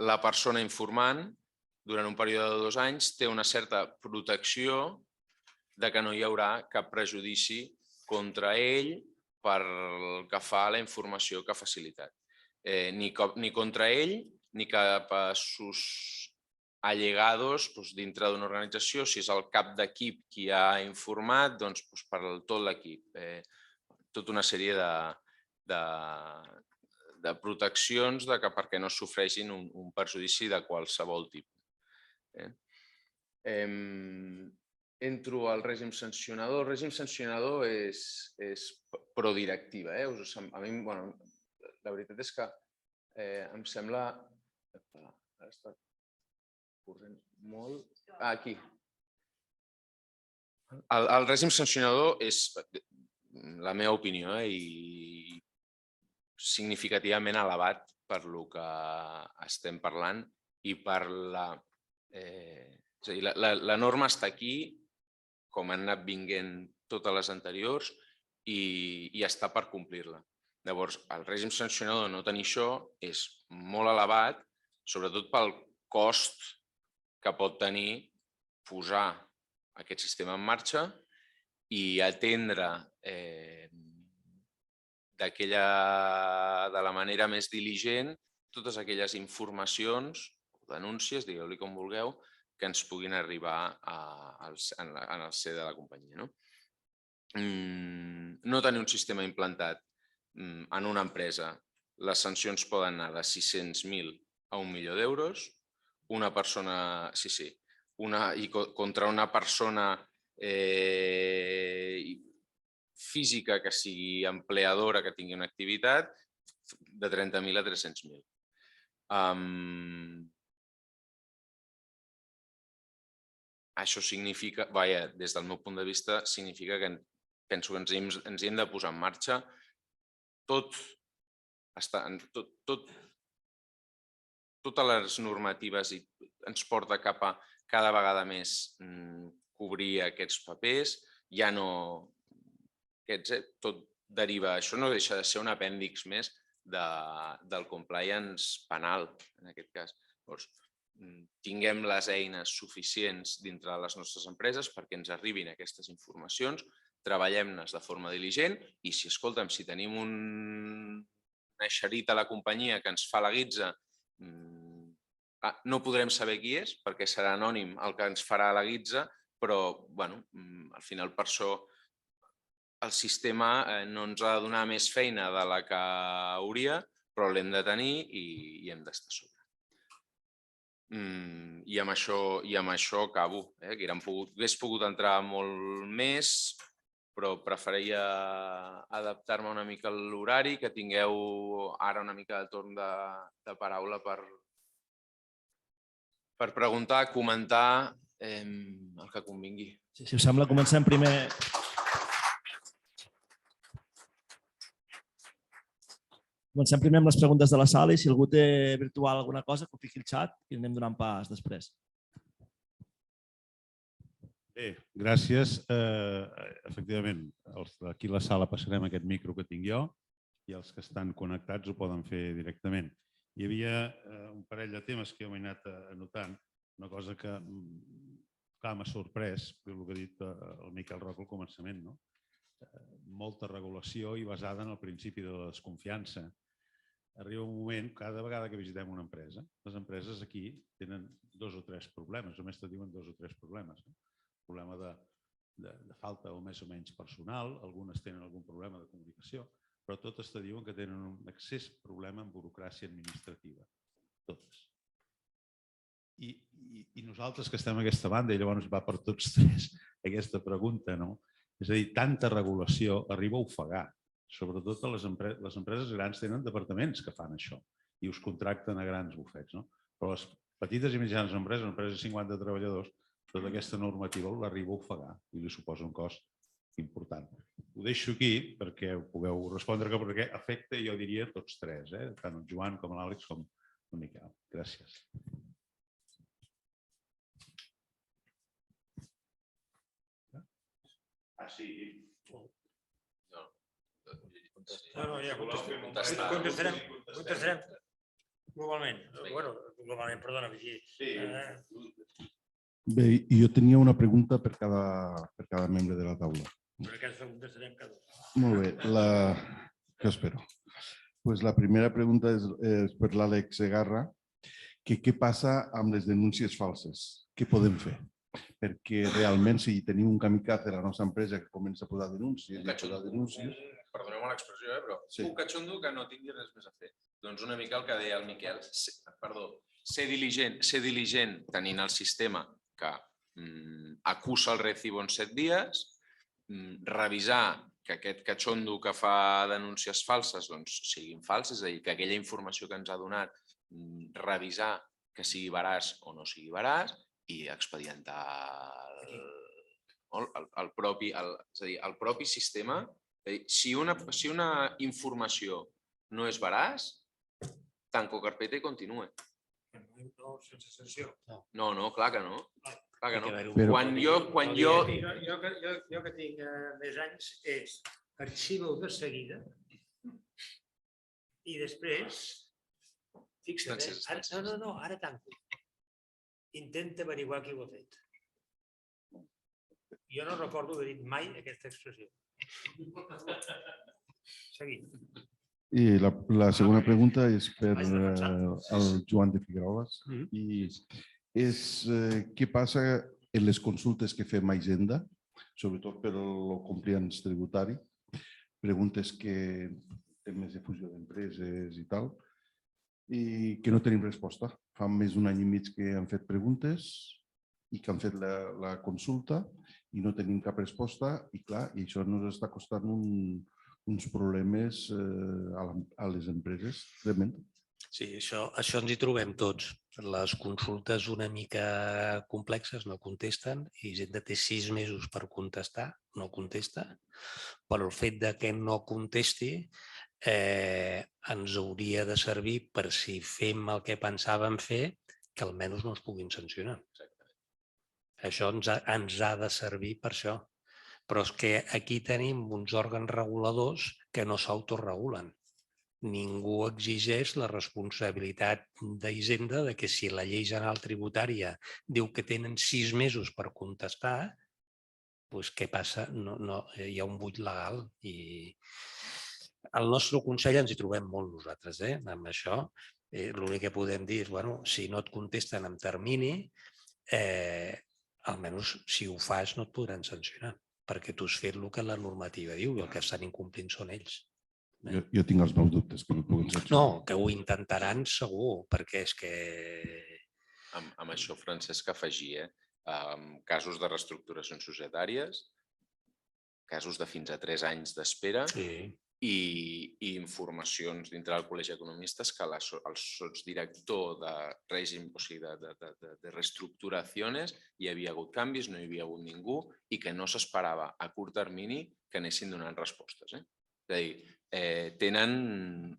la persona informant durant un període de 2 anys té una certa protecció de que no hi haurà cap prejudici contra ell pel que fa a la informació que ha facilitat. Ni contra ell ni cap a sus allegados dintre d'una organització, si és el cap d'equip qui ha informat, doncs per tot l'equip. Tota una sèrie de proteccions perquè no sofregin un perjudici de qualsevol tipus. Entro al règim sancionador. El règim sancionador és prodirectiva. A mi, la veritat és que em sembla... Ara està corrent molt... Aquí. El règim sancionador és, la meva opinió, i significativament elevat per lo que estem parlant i per la... És a dir, la norma està aquí, com han anat vinguent totes les anteriors, i està per complir-la. Llavors, el règim sancionador no tenir això és molt elevat, sobretot pel cost que pot tenir posar aquest sistema en marxa i atendre de la manera més diligent totes aquelles informacions o denúncies, digueu-li com vulgueu, que ens puguin arribar en el ser de la companyia. No tenir un sistema implantat en una empresa, les sancions poden anar de 600.000 a 1 milió d'euros. Una persona, contra una persona física que sigui empleadora, que tingui una activitat, de 30.000 a 300.000. Això significa, des del meu punt de vista, significa que penso que ens hi hem de posar en marxa. Totes les normatives ens porta cap a cada vegada més cobrir aquests papers. Ja no... Tot deriva... Això no deixa de ser un apèndix més del compliance penal, en aquest cas. Tinguem les eines suficients dintre de les nostres empreses perquè ens arribin aquestes informacions, treballem-les de forma diligent i si, escolta'm, si tenim un eixerit a la companyia que ens fa la guitza, no podrem saber qui és perquè serà anònim el que ens farà la guitza, però al final per això el sistema no ens ha de donar més feina de la que hauria, però l'hem de tenir i hem d'estar a sobre. I amb això acabo. Hauria pogut entrar molt més, però preferia adaptar-me una mica a l'horari, que tingueu ara una mica de torn de paraula per preguntar, comentar el que convingui. Si us sembla, comencem primer... Comencem primer amb les preguntes de la sala i si algú té virtual alguna cosa, que ho fiqui al xat i anem donant pas després. Bé, gràcies. Efectivament, els d'aquí a la sala passarem aquest micro que tinc jo i els que estan connectats ho poden fer directament. Hi havia un parell de temes que jo m'he anat anotant, una cosa que m'ha sorprès, el que ha dit el Miquel Roca al començament, molta regulació i basada en el principi de la desconfiança. Arriba un moment, cada vegada que visitem una empresa, les empreses aquí tenen 2 o 3 problemes, només te diuen 2 o 3 problemes. Problema de falta o més o menys personal, algunes tenen algun problema de comunicació, però totes te diuen que tenen un excés problema en burocràcia administrativa. Totes. I nosaltres que estem a aquesta banda, i llavors va per tots 3 aquesta pregunta, és a dir, tanta regulació arriba a ofegar. Sobretot les empreses grans tenen departaments que fan això i us contracten a grans bufets. Però les petites i mitjanes empreses de 50 treballadors, tota aquesta normativa l'arriba a ofegar i li suposa un cost important. Ho deixo aquí perquè ho pugueu respondre, perquè afecta, jo diria, tots 3, tant el Joan com l'Àlex com el Miquel. Gràcies. Sí. No, ja contestarem globalment. Globalment, perdona. Bé, jo tenia una pregunta per cada membre de la taula. Per aquesta contestarem cada un. Molt bé, jo espero. La primera pregunta és per l'Àlex Segarra, que què passa amb les denúncies falses? Què podem fer? Perquè realment si tenim un kamikaze a la nostra empresa que comença a posar denúncies... Perdoneu-me l'expressió, però un catxondo que no tingui res més a fer. Doncs una mica el que deia el Miquel. Ser diligent tenint el sistema que acusa el recibo en 7 dies, revisar que aquest catxondo que fa denúncies falses siguin falses, és a dir, que aquella informació que ens ha donat, revisar que sigui veraç o no sigui veraç i expedientar el propi sistema. Si una informació no és veraç, tanco carpeta i continue. No, sense sanció. No, clar que no. Jo que tinc més anys és arxiva-ho de seguida i després, fixa't, no, ara tanco. Intenta averiguar qui ho ha fet. Jo no recordo haver dit mai aquesta expressió. Seguim. I la segona pregunta és per el Joan de Figueroles. I és què passa en les consultes que fem a Hisenda, sobretot per el compliance tributari, preguntes que temes de fusió d'empreses i tal, i que no tenim resposta. Fa més d'un any i mig que han fet preguntes i que han fet la consulta i no tenim cap resposta i clar, i això ens està costant uns problemes a les empreses tremends. Sí, això ens hi trobem tots. Les consultes una mica complexes no contesten i gent té 6 mesos per contestar, no contesta, però el fet de que no contesti ens hauria de servir per si fem el que pensàvem fer, que almenys no es puguin sancionar. Això ens ha de servir per això. Però és que aquí tenim uns òrgans reguladors que no s'autoregulen. Ningú exigeix la responsabilitat d'Hisenda de que si la llei general tributària diu que tenen 6 mesos per contestar, doncs què passa? Hi ha un buit legal. I al nostre Consell ens hi trobem molt nosaltres, amb això. L'únic que podem dir és, si no et contesten en termini, almenys si ho fas no et podran sancionar, perquè tu has fet el que la normativa diu i el que estan incomplint són ells. Jo tinc els meus dubtes que no puguin sancionar. No, que ho intentaran segur, perquè és que... Amb això, Francesc, afegir casos de reestructuracions societàries, casos de fins a 3 anys d'espera i informacions dintre del Col·legi d'Economistes que el sotsdirector de règim, o sigui, de reestructuracions, hi havia hagut canvis, no hi havia hagut ningú i que no s'esperava a curt termini que anessin donant respostes. És a dir, tenen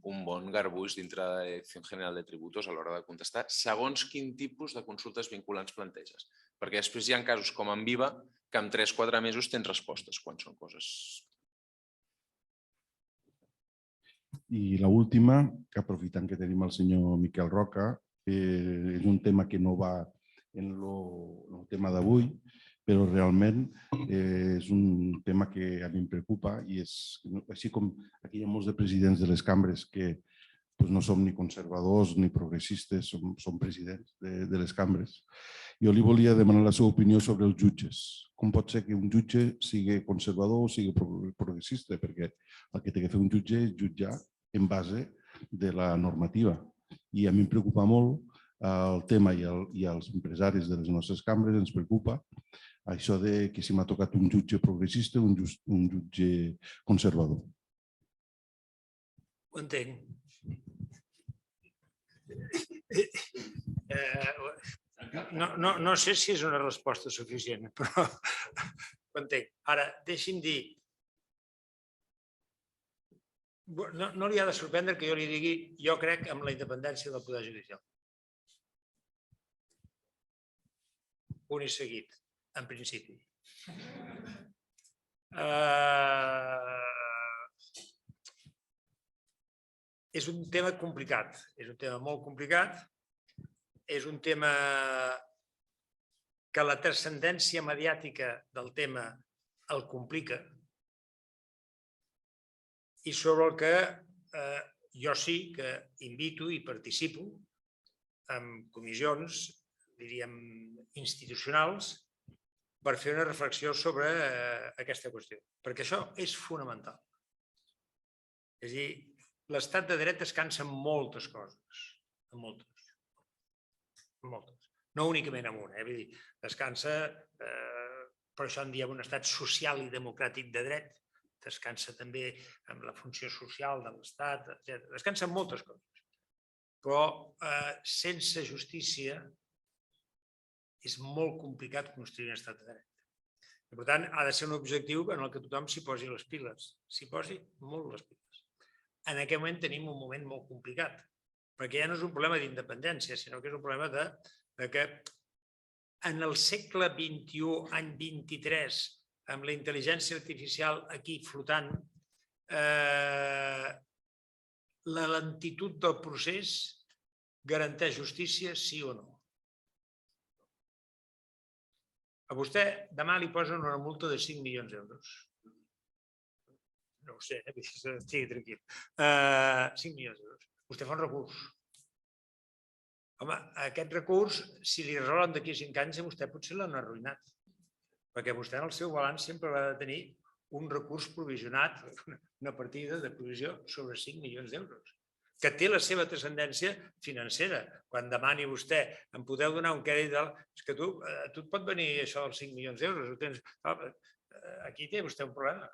un bon garbuix dintre de la Direcció General de Tributos a l'hora de contestar segons quin tipus de consultes vinculants planteges. Perquè després hi ha casos com en Viva que en 3-4 mesos tens respostes quan són coses... I l'última, que aprofitant que tenim el senyor Miquel Roca, és un tema que no va en el tema d'avui, però realment és un tema que a mi em preocupa i és, així com aquí hi ha molts de presidents de les cambres que no som ni conservadors ni progressistes, som presidents de les cambres. Jo li volia demanar la seva opinió sobre els jutges. Com pot ser que un jutge sigui conservador o sigui progressista? Perquè el que té que fer un jutge és jutjar en base de la normativa. I a mi em preocupa molt el tema i als empresaris de les nostres cambres ens preocupa això de que si m'ha tocat un jutge progressista o un jutge conservador. Ho entenc. No sé si és una resposta suficient, però ho entenc. Ara, deixi'm dir, no li ha de sorprendre que jo li digui jo crec en la independència del poder judicial. Punt i seguit, en principi. És un tema complicat, és un tema molt complicat, és un tema que la transcendència mediàtica del tema el complica i sobre el que jo sí que invito i participo en comissions, diríem, institucionals, per fer una reflexió sobre aquesta qüestió, perquè això és fonamental. És a dir, l'estat de dret descansa en moltes coses, en moltes. No únicament en una, vull dir, descansa, per això en diem un estat social i democràtic de dret, descansa també en la funció social de l'Estat, etc. Descansa en moltes coses. Però sense justícia és molt complicat construir un estat de dret. I, per tant, ha de ser un objectiu en el que tothom s'hi posi les piles, s'hi posi molt les piles. En aquest moment tenim un moment molt complicat, perquè ja no és un problema d'independència, sinó que és un problema de que en el segle XXI, any 23, amb la intel·ligència artificial aquí flotant, la lentitud del procés garanteix justícia, sí o no? A vostè demà li posen una multa de 5 milions d'euros. No ho sé, estigui tranquil. 5 milions d'euros. Vostè fa un recurs. Home, aquest recurs, si li resolen d'aquí a 5 anys, vostè potser l'han arruïnat. Perquè vostè en el seu balanç sempre ha de tenir un recurs provisionat, una partida de provisió sobre 5 milions d'euros. que té la seva transcendència financera. Quan demani vostè, em podeu donar un crèdit, és que tu et pot venir això dels 5 milions d'euros. Aquí té vostè un problema.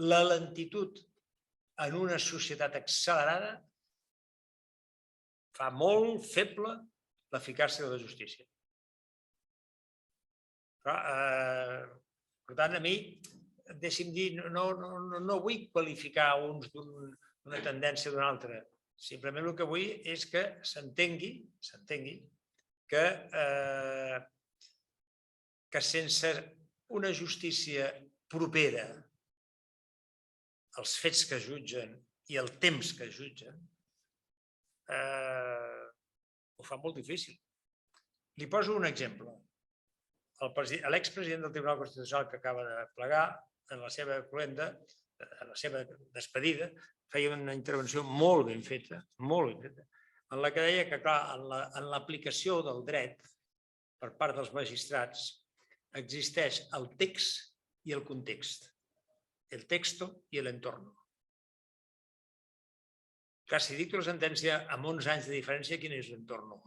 La lentitud en una societat accelerada fa molt feble l'eficàcia de la justícia. Per tant, a mi, deixi'm dir, no vull qualificar uns d'una tendència o d'una altra. Simplement el que vull és que s'entengui que sense una justícia propera als fets que jutgen i al temps que jutgen, ho fa molt difícil. Li poso un exemple. L'expresident del Tribunal Constitucional que acaba de plegar, en la seva cloenda, en la seva despedida, feia una intervenció molt ben feta, en la que deia que, clar, en l'aplicació del dret per part dels magistrats existeix el text i el context, el texto i l'entorno. Clar, si dicto la sentència amb 11 anys de diferència, quin és l'entorno?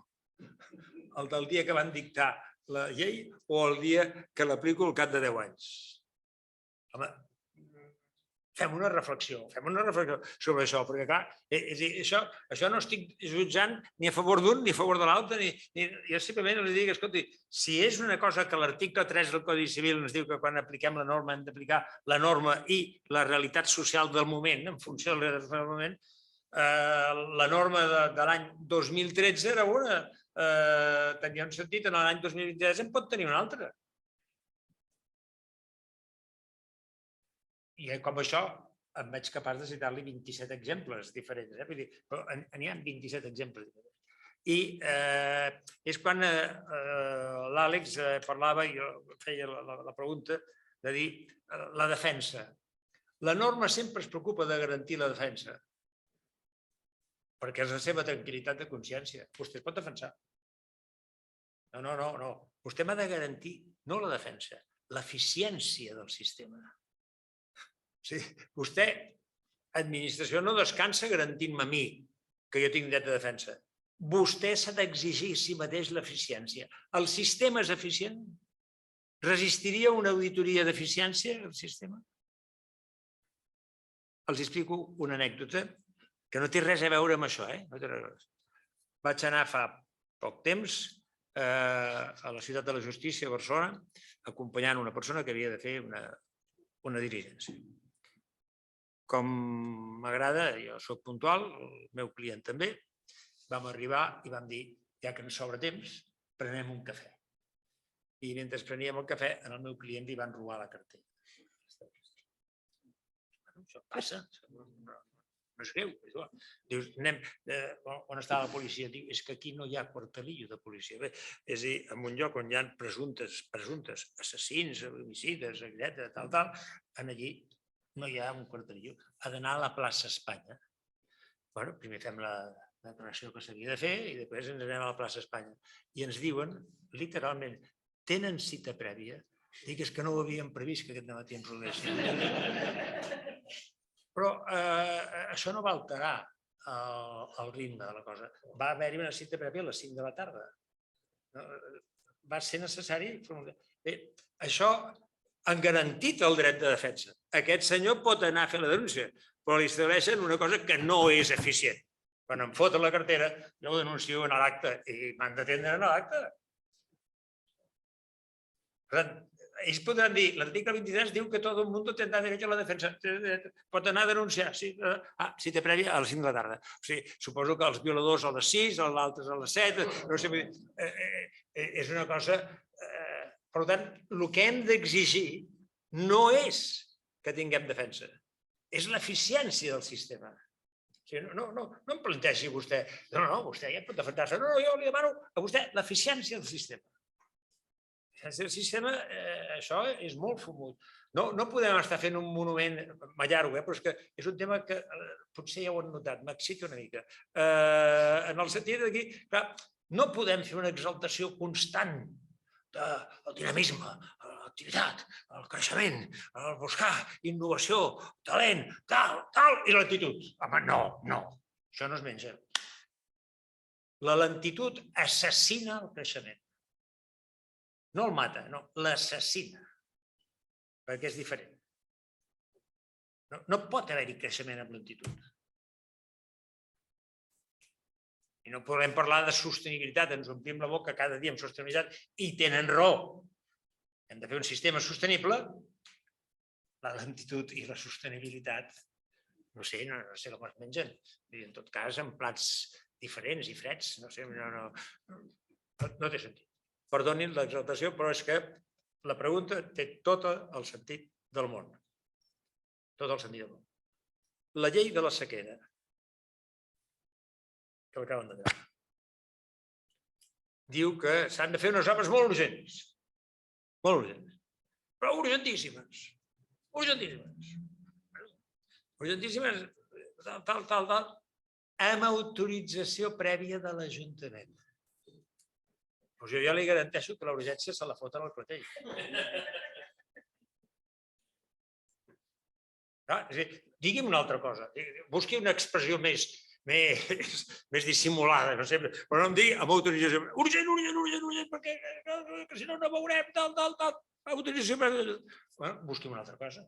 El del dia que van dictar la llei o el dia que l'aplico al cap de 10 anys? Home, fem una reflexió sobre això, perquè clar, això no estic jutjant ni a favor d'un ni a favor de l'altre, jo simplement li dic, escolti, si és una cosa que l'article 3 del Codi Civil ens diu que quan apliquem la norma hem d'aplicar la norma i la realitat social del moment, en funció de la realitat del moment, la norma de l'any 2013 era una, tenia un sentit, en l'any 2023 en pot tenir una altra. I com això em veig capaç de citar-li 27 exemples diferents. N'hi ha 27 exemples diferents. I és quan l'Àlex parlava, i jo feia la pregunta, de dir la defensa. La norma sempre es preocupa de garantir la defensa, perquè és la seva tranquil·litat de consciència. Vostè es pot defensar. No. Vostè m'ha de garantir, no la defensa, l'eficiència del sistema. Sí, vostè, administració, no descansa garantint-me a mi que jo tinc dret de defensa. Vostè s'ha d'exigir a si mateix l'eficiència. El sistema és eficient? Resistiria una auditoria d'eficiència, el sistema? Els explico una anècdota que no té res a veure amb això. Vaig anar fa poc temps a la Ciutat de la Justícia, a Barcelona, acompanyant una persona que havia de fer una diligència. Com m'agrada, jo soc puntual, el meu client també, vam arribar i vam dir, ja que ens sobra temps, prenem un cafè. I mentre preníem el cafè, al meu client li van robar la cartera. Això passa, no és greu. Dius, on està la policia? Diu, és que aquí no hi ha quartelillo de policia. És a dir, en un lloc on hi ha presumptes assassins, homicides, etc., tal, allí no hi ha un quartelillo. Ha d'anar a la plaça Espanya. Primer fem la declaració que s'havia de fer i després ens anem a la plaça Espanya. I ens diuen, literalment, tenen cita prèvia? Dic, és que no ho havíem previst que aquest dematí ens rodessin. Però això no va alterar el ritme de la cosa. Va haver-hi una cita prèvia a les 5 de la tarda. Va ser necessari. Això han garantit el dret de defensa. Aquest senyor pot anar a fer la denúncia, però li estableixen una cosa que no és eficient. Quan em foten la cartera, jo ho denuncio en l'acte i m'han d'atendre en l'acte. Per tant, ells podran dir, l'article 23 diu que tot el món tindrà dret a la defensa. Pot anar a denunciar. Si té prèvia a les 5 de la tarda. Suposo que els violadors a les 6, l'altre a les 7. És una cosa... Per tant, el que hem d'exigir no és que tinguem defensa, és l'eficiència del sistema. No em plantegi vostè, vostè ja pot defensar-se. No, jo li demano a vostè l'eficiència del sistema. L'eficiència del sistema, això és molt fumut. No podem estar fent un monument, m'allargo, però és que és un tema que potser ja ho han notat, m'excita una mica. En el sentit d'aquí, no podem fer una exaltació constant del dinamisme, l'activitat, el creixement, el buscar innovació, talent, tal, i lentitud. Home, no, això no es menja. La lentitud assassina el creixement. No el mata, no, l'assassina, perquè és diferent. No pot haver-hi creixement amb lentitud. I no podem parlar de sostenibilitat, ens omplim la boca cada dia amb sostenibilitat i tenen raó. Hem de fer un sistema sostenible, la lentitud i la sostenibilitat, no sé com es mengen. En tot cas, en plats diferents i freds, no sé, no té sentit. Perdonin l'exaltació, però és que la pregunta té tot el sentit del món. Tot el sentit del món. La llei de la sequera, que l'acaben de veure, diu que s'han de fer unes obres molt urgents, però urgentíssimes, tal, amb autorització prèvia de l'Ajuntament. Doncs jo ja li garanteixo que la urgència se la foten al clatell. Digui'm una altra cosa, busqui una expressió més dissimulada, no sé, però no em digui amb autorització. Urgent, perquè si no veurem, tal. Autorització. Busqui'm una altra cosa,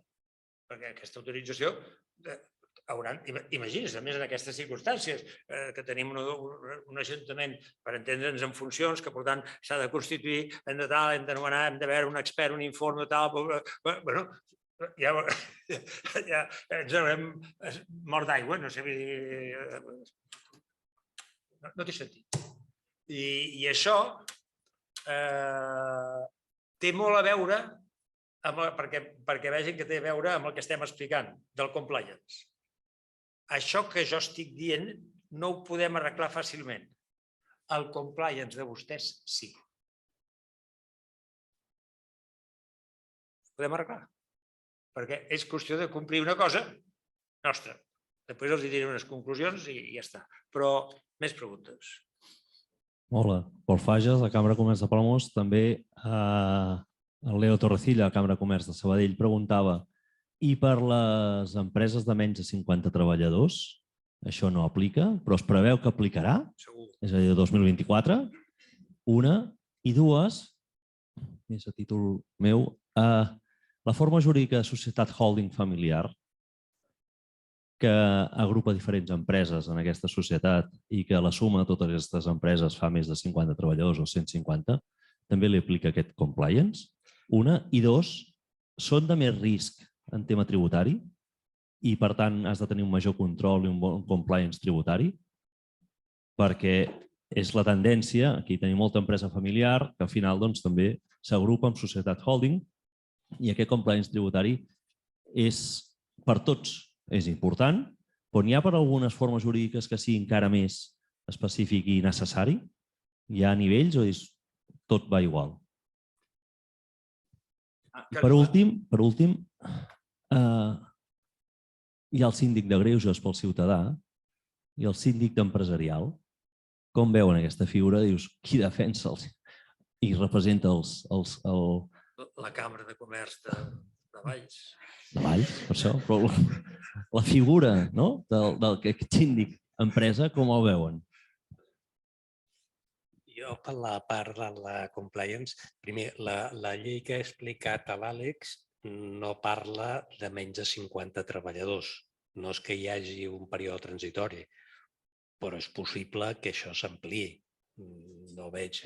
perquè aquesta autorització imagini's, a més en aquestes circumstàncies, que tenim un ajuntament, per entendre'ns, en funcions, que per tant s'ha de constituir, hem de nomenar, hem de veure un expert, un informe, tal, bueno, ja ens haurem mort d'aigua, no sé, no té sentit. I això té molt a veure, perquè vegin que té a veure amb el que estem explicant, del compliance. Això que jo estic dient no ho podem arreglar fàcilment. El compliance de vostès sí. Ho podem arreglar. Perquè és qüestió de complir una cosa nostra. Després els diré unes conclusions i ja està. Però més preguntes. Hola, Pol Fages, de Cambra de Comerç de Palamós. També el Leo Torrecilla, de Cambra de Comerç de Sabadell, preguntava: i per les empreses de menys de 50 treballadors, això no aplica, però es preveu que aplicarà, és a dir, 2024, una, i dues, més a títol meu, la forma jurídica de societat holding familiar, que agrupa diferents empreses en aquesta societat i que la suma de totes aquestes empreses fa més de 50 treballadors o 150, també li aplica aquest compliance. Una, i dos, són de més risc en tema tributari i, per tant, has de tenir un major control i un bon compliance tributari, perquè és la tendència, aquí tenim molta empresa familiar, que al final també s'agrupa en societat holding i aquest compliance tributari és per tots és important, però n'hi ha per algunes formes jurídiques que sigui encara més específic i necessari. Hi ha nivells o tot va igual. Per últim, hi ha el síndic de greuges pel ciutadà i el síndic empresarial. Com veuen aquesta figura? Dius, qui defensa i representa la Cambra de Comerç de Valls. De Valls, per això. Però la figura d'aquest síndic empresa, com el veuen? Jo, per la part de la compliance, primer, la llei que ha explicat a l'Àlex no parla de menys de 50 treballadors. No és que hi hagi un període transitori, però és possible que això s'ampliï. No veig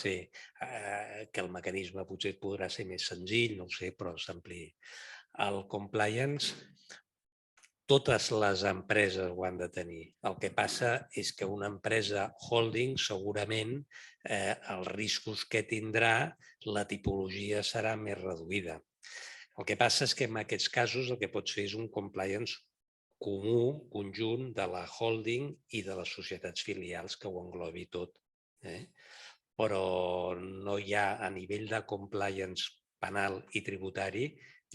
que el mecanisme potser podrà ser més senzill, no ho sé, però s'ampliï. El compliance, totes les empreses ho han de tenir. El que passa és que una empresa holding segurament els riscos que tindrà, la tipologia serà més reduïda. El que passa és que en aquests casos el que pots fer és un compliance comú, conjunt de la holding i de les societats filials que ho englobi tot. Però no hi ha, a nivell de compliance penal i tributari,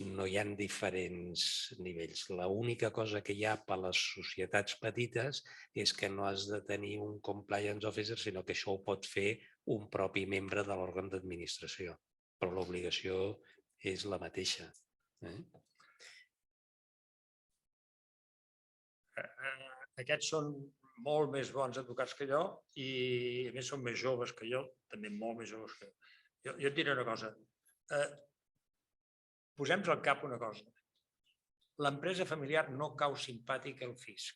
no hi ha diferents nivells. L'única cosa que hi ha per a les societats petites és que no has de tenir un compliance officer, sinó que això ho pot fer un propi membre de l'òrgan d'administració. però l'obligació és la mateixa. Aquests són molt més bons advocats que jo i a més són més joves que jo, també molt més joves que jo. Jo et diré una cosa. Posem-nos al cap una cosa. L'empresa familiar no cau simpàtica al fisc.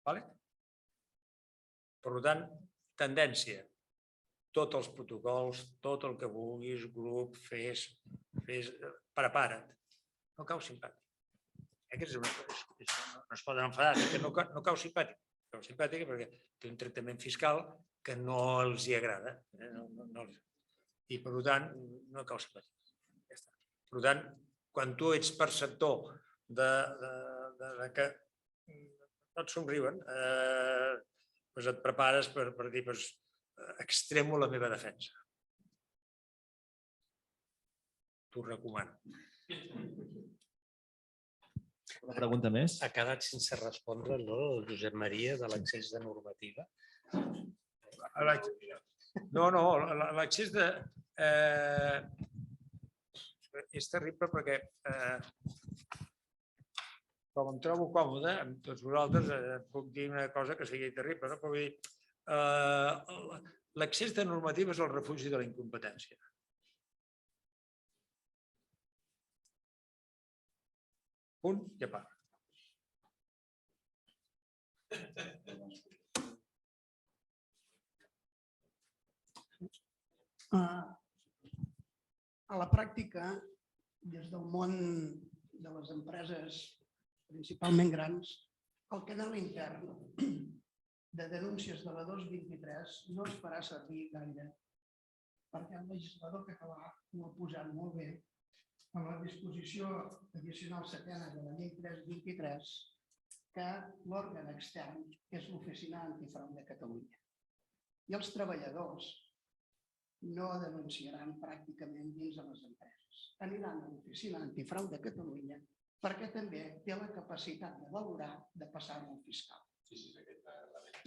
Per tant, tendència. Tots els protocols, tot el que vulguis, grup, fes, prepara't. No cau simpàtic. No es poden enfadar, que no cau simpàtic. Cau simpàtica perquè té un tractament fiscal que no els hi agrada. I, per tant, no cau simpàtic. Per tant, quan tu ets perceptor que no et somriuen, et prepares per dir extremo la meva defensa. T'ho recomano. Una pregunta més? Ha quedat sense respondre el Josep Maria de l'accés de normativa. No, l'accés de... És terrible perquè com em trobo còmode amb tots vosaltres puc dir una cosa que sigui terrible, però vull dir l'accés de normativa és el refugi de la incompetència. Punt i a part. A la pràctica, des del món de les empreses principalment grans, el canal intern de denúncies de la 223 no es farà servir gaire, perquè el legislador català ho ha posat molt bé en la disposició addicional setena de la llei 323 que l'òrgan extern és l'Oficina Antifrau de Catalunya. I els treballadors no denunciaran pràcticament dins de les empreses. Aniran a l'Oficina Antifrau de Catalunya perquè també té la capacitat de valorar de passar-ho al fiscal.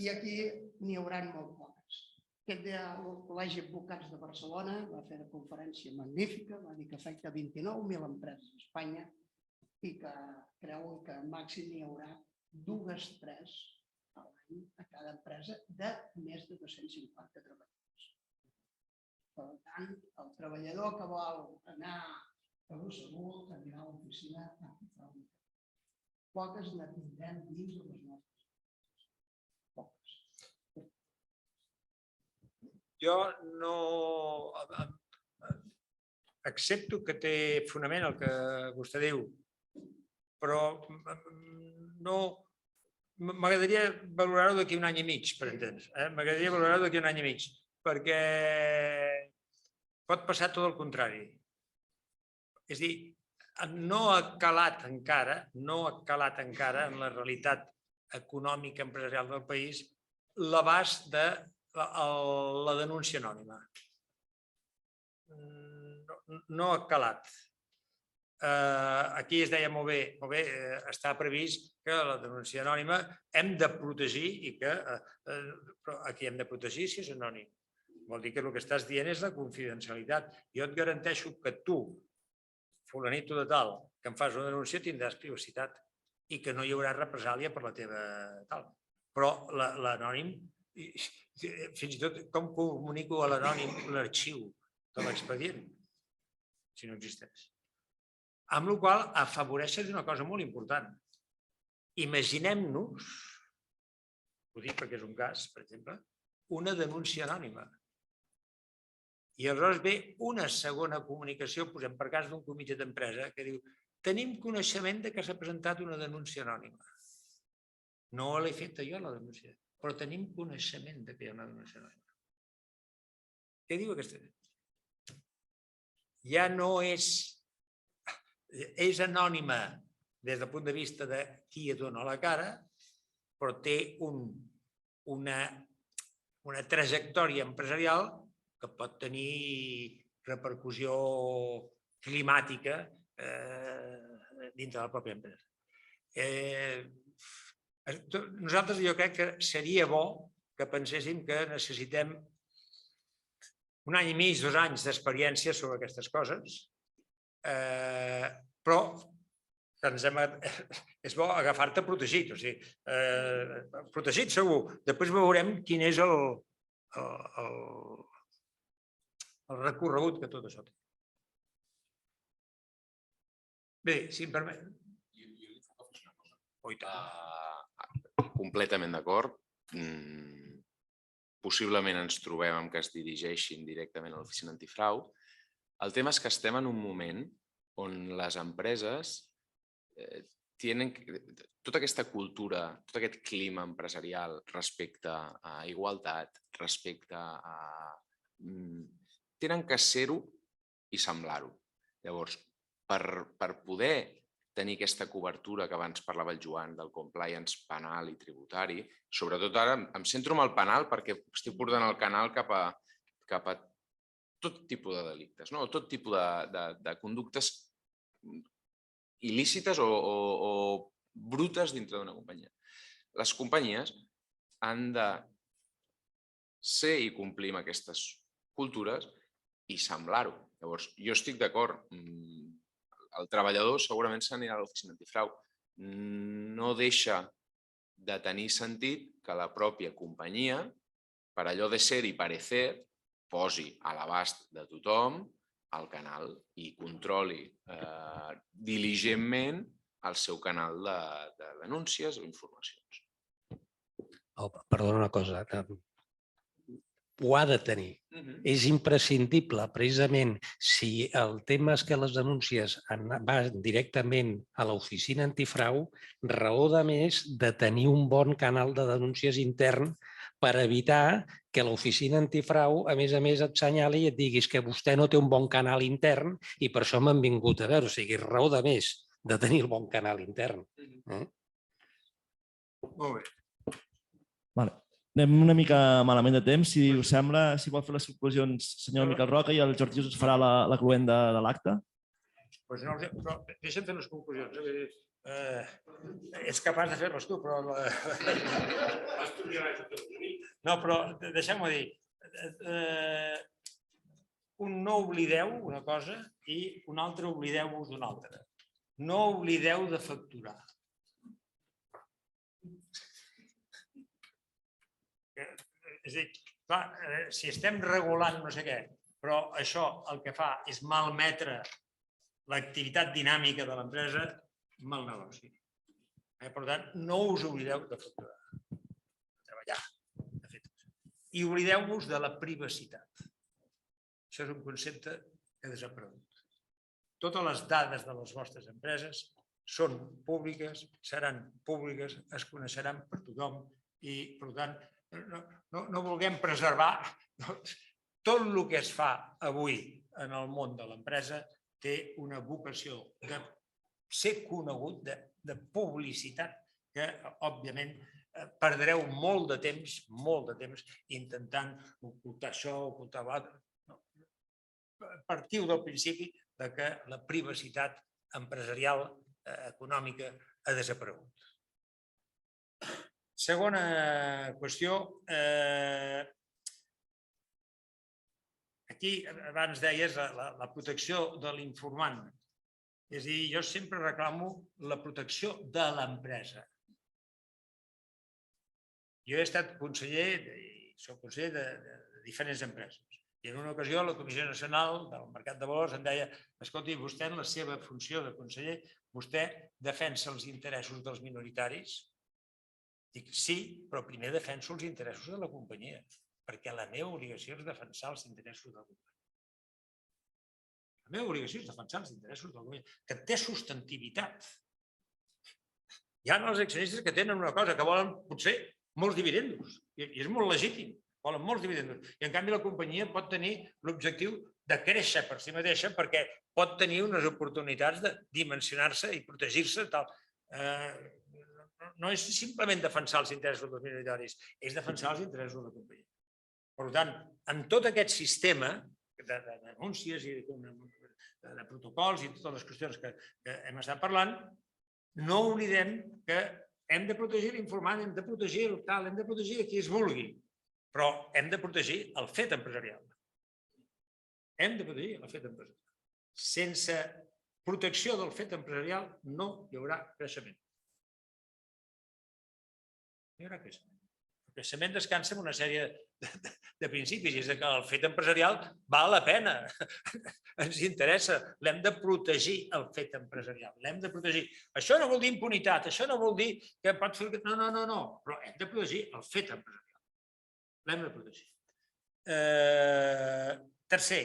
I aquí n'hi haurà molt poques. Aquest dia el Col·legi d'Advocats de Barcelona va fer una conferència magnífica, va dir que afecta 29.000 empreses a Espanya i que creuen que màxim n'hi haurà 2 o 3 a l'any a cada empresa de més de 250 treballadors. Per tant, el treballador que vol anar a segur anirà a l'oficina antifrau. Poques ne tindrem dins de les nostres. Poques. Jo no... Accepto que té fonament el que vostè diu, però no... M'agradaria valorar-ho d'aquí un any i mig, per entendre's. M'agradaria valorar-ho d'aquí un any i mig, perquè pot passar tot el contrari. És a dir, no ha calat encara en la realitat econòmica empresarial del país l'abast de la denúncia anònima. No ha calat. Aquí es deia molt bé, està previst que la denúncia anònima hem de protegir i que aquí hem de protegir si és anònim. Vol dir que el que estàs dient és la confidencialitat. Jo et garanteixo que tu, fulanito de tal, que em fas una denúncia tindràs privacitat i que no hi haurà represàlia per la teva tal. Però l'anònim, fins i tot com comunico a l'anònim l'arxiu de l'expedient, si no existeix. Amb la qual cosa afavoreixes una cosa molt important. Imaginem-nos, ho dic perquè és un cas, per exemple, una denúncia anònima. I aleshores ve una segona comunicació, posem per cas d'un comitè d'empresa, que diu tenim coneixement que s'ha presentat una denúncia anònima. No l'he feta jo, la denúncia, però tenim coneixement que hi ha una denúncia anònima. Què diu aquesta? Ja no és anònima des del punt de vista de qui et dona la cara, però té una trajectòria empresarial que pot tenir repercussió climàtica dins de la pròpia empresa. Nosaltres jo crec que seria bo que penséssim que necessitem 1 any i mig, 2 anys d'experiència sobre aquestes coses, però és bo agafar-te protegit, o sigui, protegit segur. Després veurem quin és el recorregut que tot això té. Bé, si em permet. Completament d'acord. Possiblement ens trobem amb que es dirigeixin directament a l'oficina antifrau. El tema és que estem en un moment on les empreses tenen tota aquesta cultura, tot aquest clima empresarial respecte a igualtat, respecte a... tenen que ser-ho i semblar-ho. Llavors, per poder tenir aquesta cobertura que abans parlava el Joan del compliance penal i tributari, sobretot ara em centro en el penal perquè estic portant el canal cap a tot tipus de delictes, tot tipus de conductes il·lícites o brutes dintre d'una companyia. Les companyies han de ser i complir amb aquestes cultures i semblar-ho. Llavors, jo estic d'acord. El treballador segurament s'anirà a l'oficina antifrau. No deixa de tenir sentit que la pròpia companyia, per allò de ser i parecer, posi a l'abast de tothom el canal i controli diligentment el seu canal de denúncies o informacions. Perdona una cosa, ho ha de tenir. És imprescindible, precisament, si el tema és que les denúncies van directament a l'oficina antifrau, raó de més de tenir un bon canal de denúncies intern per evitar que l'oficina antifrau, a més, et senyali i et diguis que vostè no té un bon canal intern i per això m'han vingut a veure. O sigui, raó de més de tenir el bon canal intern. Molt bé. Anem una mica malament de temps. Si us sembla, si vol fer les conclusions, senyor Miquel Roca, i el Jordi us farà la cluenda de l'acte. Deixa'm fer les conclusions. Ets capaç de fer-les tu, però... No, però deixeu-m'ho dir. No oblideu una cosa i una altra oblideu-vos d'una altra. No oblideu de facturar. És a dir, clar, si estem regulant no sé què, però això el que fa és malmetre l'activitat dinàmica de l'empresa, mal negoci. Per tant, no us oblideu de facturar, de treballar. I oblideu-vos de la privacitat. Això és un concepte que ha desaparegut. Totes les dades de les vostres empreses són públiques, seran públiques, es coneixeran per tothom i, per tant, no vulguem preservar. Tot el que es fa avui en el món de l'empresa té una vocació de ser conegut, de publicitat, que, òbviament, perdreu molt de temps intentant ocultar això, ocultar l'altre. Partiu del principi que la privacitat empresarial, econòmica, ha desaparegut. Segona qüestió. Aquí, abans deies, la protecció de l'informant. És a dir, jo sempre reclamo la protecció de l'empresa. Jo he estat conseller, soc conseller de diferents empreses. I en una ocasió la Comissió Nacional del Mercat de Valors em deia: escolti, vostè en la seva funció de conseller, vostè defensa els interessos dels minoritaris? Dic, sí, però primer defenso els interessos de la companyia, perquè la meva obligació és defensar els interessos de la companyia. La meva obligació és defensar els interessos de la companyia, que té sustentabilitat. Hi ha els accionistes que tenen una cosa, que volen potser molts dividendos, i és molt legítim, volen molts dividendos. I en canvi la companyia pot tenir l'objectiu de créixer per si mateixa perquè pot tenir unes oportunitats de dimensionar-se i protegir-se. No és simplement defensar els interessos dels minoritaris, és defensar els interessos de la companyia. Per tant, en tot aquest sistema de denúncies i de protocols i totes les qüestions que hem estat parlant, no oblidem que hem de protegir l'informant, hem de protegir el tal, hem de protegir a qui es vulgui, però hem de protegir el fet empresarial. Hem de protegir el fet empresarial. Sense protecció del fet empresarial no hi haurà creixement. No hi haurà creixement. El creixement descansa en una sèrie de principis, i és que el fet empresarial val la pena, ens interessa, l'hem de protegir el fet empresarial, l'hem de protegir. Això no vol dir impunitat, això no vol dir que pot fer... No, però hem de protegir el fet empresarial, l'hem de protegir. Tercer,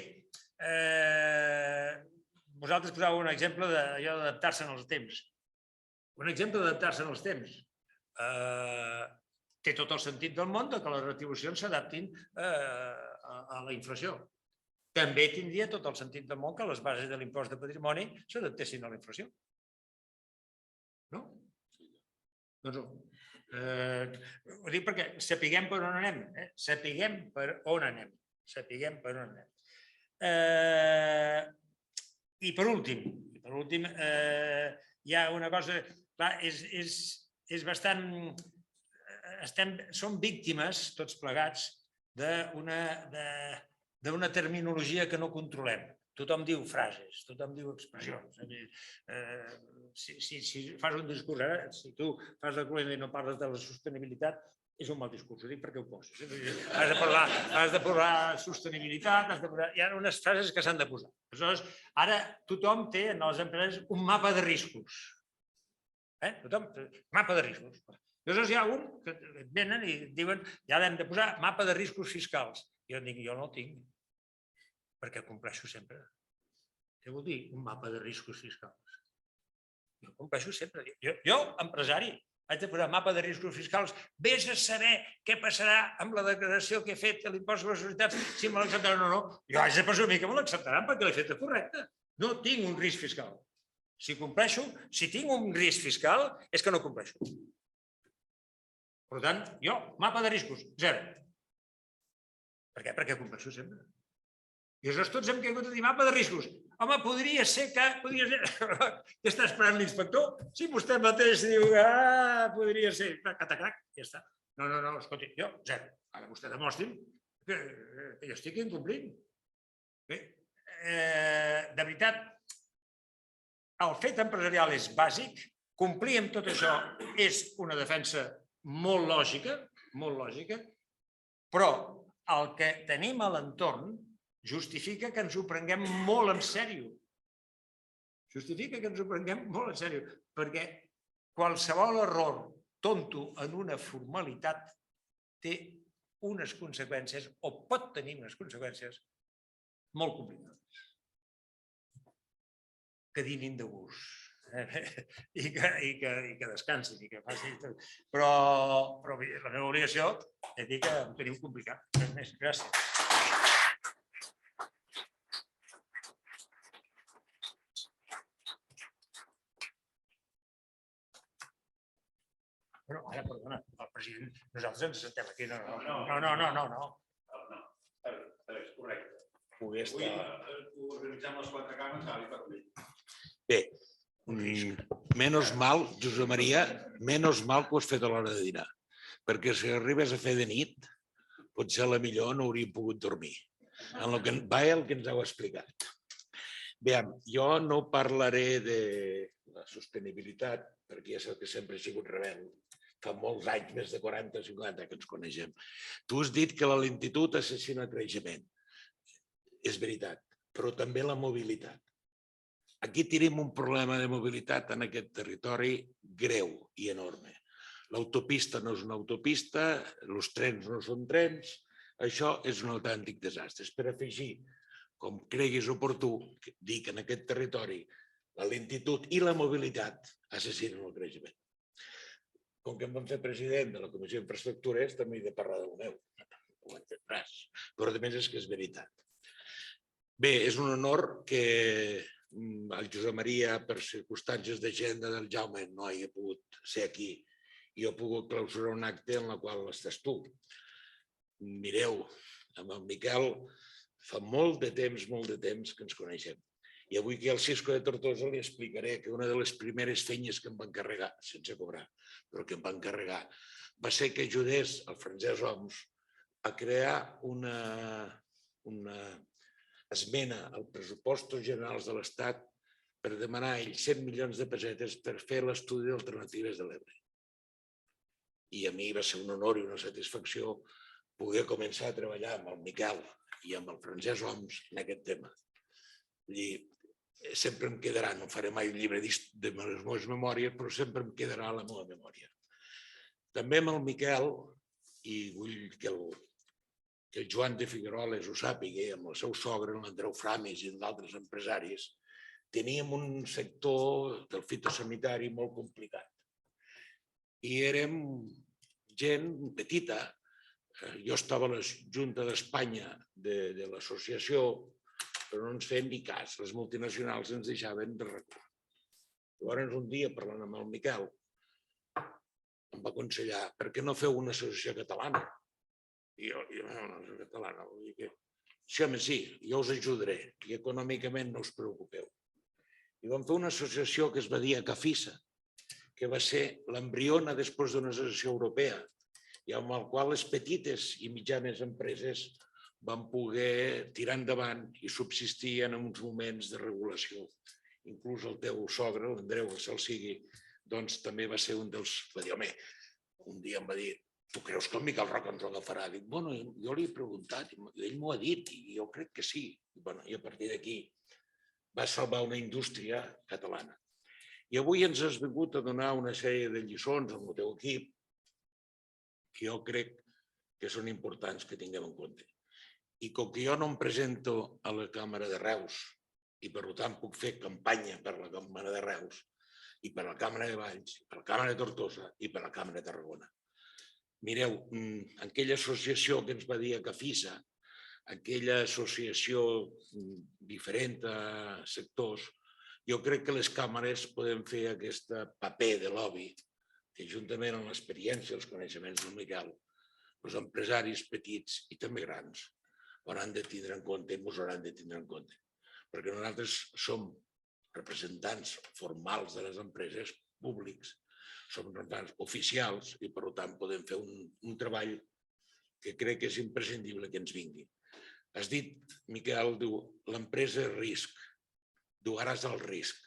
vosaltres posàveu un exemple d'allò d'adaptar-se en els temps. Un exemple d'adaptar-se en els temps. Té tot el sentit del món que les retribucions s'adaptin a la inflació. També tindria tot el sentit del món que les bases de l'impost de patrimoni s'adaptessin a la inflació. No? Doncs no. Ho dic perquè sapiguem per on anem. Sapiguem per on anem. Sapiguem per on anem. I per últim, hi ha una cosa... Clar, és bastant... Som víctimes, tots plegats, d'una terminologia que no controlem. Tothom diu frases, tothom diu expressions. Si fas un discurs ara, si tu fas la cloenda i no parles de la sostenibilitat, és un mal discurs, ho dic perquè ho poses. Has de parlar sostenibilitat, hi ha unes frases que s'han de posar. Aleshores, ara tothom té en les empreses un mapa de riscos. Tothom, mapa de riscos. Llavors hi ha un que venen i diuen ja l'hem de posar mapa de riscos fiscals. Jo dic, jo no el tinc, perquè compleixo sempre. Què vol dir un mapa de riscos fiscals? Jo compleixo sempre. Jo, empresari, haig de posar mapa de riscos fiscals. Vés a saber què passarà amb la declaració que he fet a l'impost sobre les societats, si me l'acceptaran o no. Jo haig de presumir que me l'acceptaran perquè l'he fet correcte. No tinc un risc fiscal. Si compleixo, si tinc un risc fiscal, és que no compleixo. Per tant, jo, mapa de riscos, 0. Per què? Perquè complexo sempre. I aleshores tots hem caigut a dir mapa de riscos. Home, podria ser que... Què està esperant l'inspector? Si vostè mateix diu que podria ser... Catacrac, ja està. No, escolti, jo, 0. Ara vostè demostri'm que jo estic incomplint. Bé, de veritat, el fet empresarial és bàsic, complir amb tot això és una defensa molt lògica, però el que tenim a l'entorn justifica que ens ho prenguem molt en sèrio. Perquè qualsevol error tonto en una formalitat té unes conseqüències, o pot tenir unes conseqüències, molt complicades. Que dinin de gust. I que descansin i que facin... Però la meva obligació és dir que ho tenim complicat. Gràcies. Ara, perdona, el president, nosaltres ens sentem aquí. No. És correcte. Avui organitzem les 4 cames, ara i per mi. Bé, menys mal, Josep Maria, menys mal que ho has fet a l'hora de dinar, perquè si arribes a fer de nit, potser a la millor no hauríem pogut dormir. En el que ens heu explicat. Bé, jo no parlaré de la sostenibilitat, perquè ja sé que sempre he sigut rebel. Fa molts anys, més de 40 o 50 que ens coneixem. Tu has dit que la lentitud assassina el creixement. És veritat, però també la mobilitat. Aquí tenim un problema de mobilitat en aquest territori greu i enorme. L'autopista no és una autopista, els trens no són trens, això és un autèntic desastre. És per afegir, com creguis oportú, dir que en aquest territori la lentitud i la mobilitat assassinen el creixement. Com que em van fer president de la Comissió d'Infraestructures, també he de parlar del meu. No ho entendràs, però a més és que és veritat. Bé, és un honor que el Josep Maria, per circumstàncies d'agenda del Jaume, no hagi pogut ser aquí i he pogut clausurar un acte en la qual estàs tu. Mireu, amb el Miquel fa molt de temps que ens coneixem. I avui aquí al Cisco de Tortosa li explicaré que una de les primeres feines que em van encarregar, sense cobrar, però que em van encarregar, va ser que ajudés el Francesc Homs a crear una esmena als pressupostos generals de l'Estat per demanar a ell 100 milions de pessetes per fer l'estudi d'alternatives de l'Ebre. I a mi va ser un honor i una satisfacció poder començar a treballar amb el Miquel i amb el Francesc Homs en aquest tema. Sempre em quedarà, no faré mai un llibre de les meves memòries, però sempre em quedarà a la meva memòria. També amb el Miquel, i vull que el Joan de Figueroles ho sàpiga, amb el seu sogre, l'Andreu Framis i d'altres empresaris, teníem un sector del fitosanitari molt complicat. I érem gent petita. Jo estava a la Junta d'Espanya de l'associació, però no ens feien ni cas. Les multinacionals ens deixaven de recursos. Llavors, un dia, parlant amb el Miquel, em va aconsellar, per què no feu una associació catalana? I jo, una associació catalana, vull dir que... Sí, home, sí, jo us ajudaré i econòmicament no us preocupeu. I vam fer una associació que es va dir Acafisa, que va ser l'embriona després d'una associació europea, i amb el qual les petites i mitjanes empreses van poder tirar endavant i subsistir en uns moments de regulació. Inclús el teu sogre, l'Andreu, que se'l sigui, doncs també va ser un dels... Va dir, home, un dia em va dir, tu creus que el Miquel Roca ens ho agafarà? Dic, bueno, jo li he preguntat, ell m'ho ha dit i jo crec que sí. I a partir d'aquí va salvar una indústria catalana. I avui ens has vingut a donar una sèrie de lliçons amb el teu equip que jo crec que són importants que tinguem en compte. I com que jo no em presento a la Càmera de Reus i per tant puc fer campanya per la Càmera de Reus i per la Càmera de Valls, per la Càmera de Tortosa i per la Càmera de Tarragona. Mireu, aquella associació que ens va dir Acafisa, aquella associació diferent a sectors, jo crec que les càmeres podem fer aquest paper de lobby que juntament amb l'experiència i els coneixements del Miquel, els empresaris petits i també grans hauran de tindre en compte i ens hauran de tindre en compte. Perquè nosaltres som representants formals de les empreses públics, som representants oficials i per tant podem fer un treball que crec que és imprescindible que ens vingui. Has dit, Miquel, diu, l'empresa és risc, diu, ara és el risc.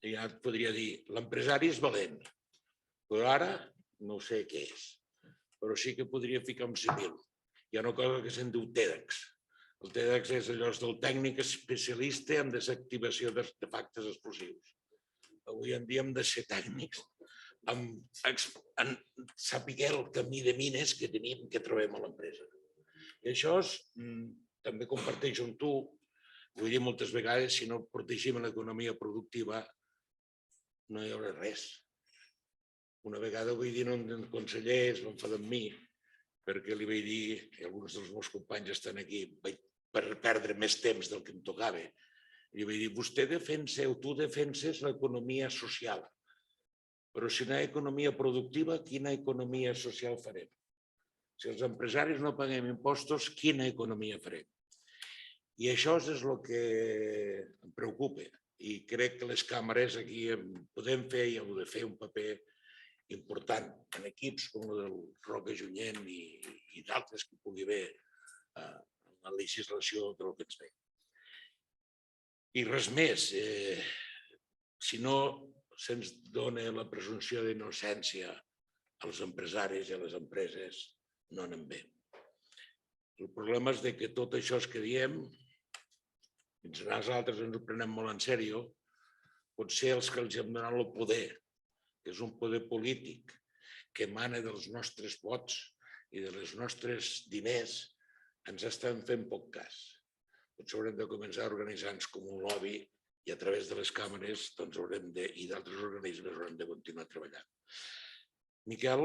I ja et podria dir, l'empresari és valent, però ara no sé què és, però sí que podria ficar un civil. Hi ha una cosa que se'n diu TEDx. El TEDx és allò del tècnic especialista en desactivació d'artefactes explosius. Avui en dia hem de ser tècnics en saber el camí de mines que tenim, que trobem a l'empresa. I això també comparteixo amb tu, vull dir moltes vegades, si no protegim l'economia productiva, no hi haurà res. Una vegada vull dir a un conseller, es va enfadar amb mi, perquè li vaig dir, i alguns dels meus companys estan aquí, vaig perdre més temps del que em tocava, li vaig dir, vostè defensa o tu defenses l'economia social, però si no hi ha economia productiva, quina economia social farem? Si els empresaris no paguem impostos, quina economia farem? I això és el que em preocupa i crec que les càmeres aquí podem fer i heu de fer un paper important en equips com el del Roca Junyent i d'altres que pugui haver en la legislació del que ens ve. I res més, si no se'ns dona la presumpció d'innocència als empresaris i a les empreses, no anem bé. El problema és que tot això que diem, fins a nosaltres ens ho prenem molt en sèrio, potser els que els hem donat el poder, que és un poder polític que emana dels nostres vots i dels nostres diners, ens estan fent poc cas. Potser haurem de començar a organitzar-nos com un lobby i a través de les càmeres i d'altres organismes haurem de continuar treballant. Miquel,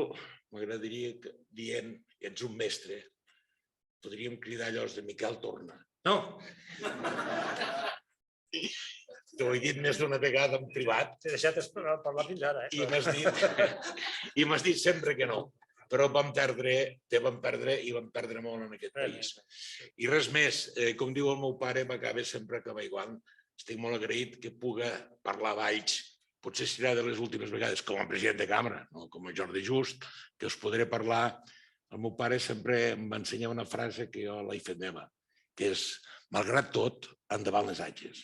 m'agradaria que, dient que ets un mestre, podríem cridar allò de Miquel torna. No. T'ho he dit més d'una vegada en privat. T'he deixat parlar fins ara. I m'has dit sempre que no. Però te vam perdre i vam perdre molt en aquest país. I res més, com diu el meu pare, m'acaba sempre acabar igual. Estic molt agraït que pugui parlar a Valls. Potser serà de les últimes vegades com a president de cambra, no com a Jordi Just, que us podré parlar. El meu pare sempre em va ensenyar una frase que jo l'he fet meva, que és Malgrat tot, endavant les atges.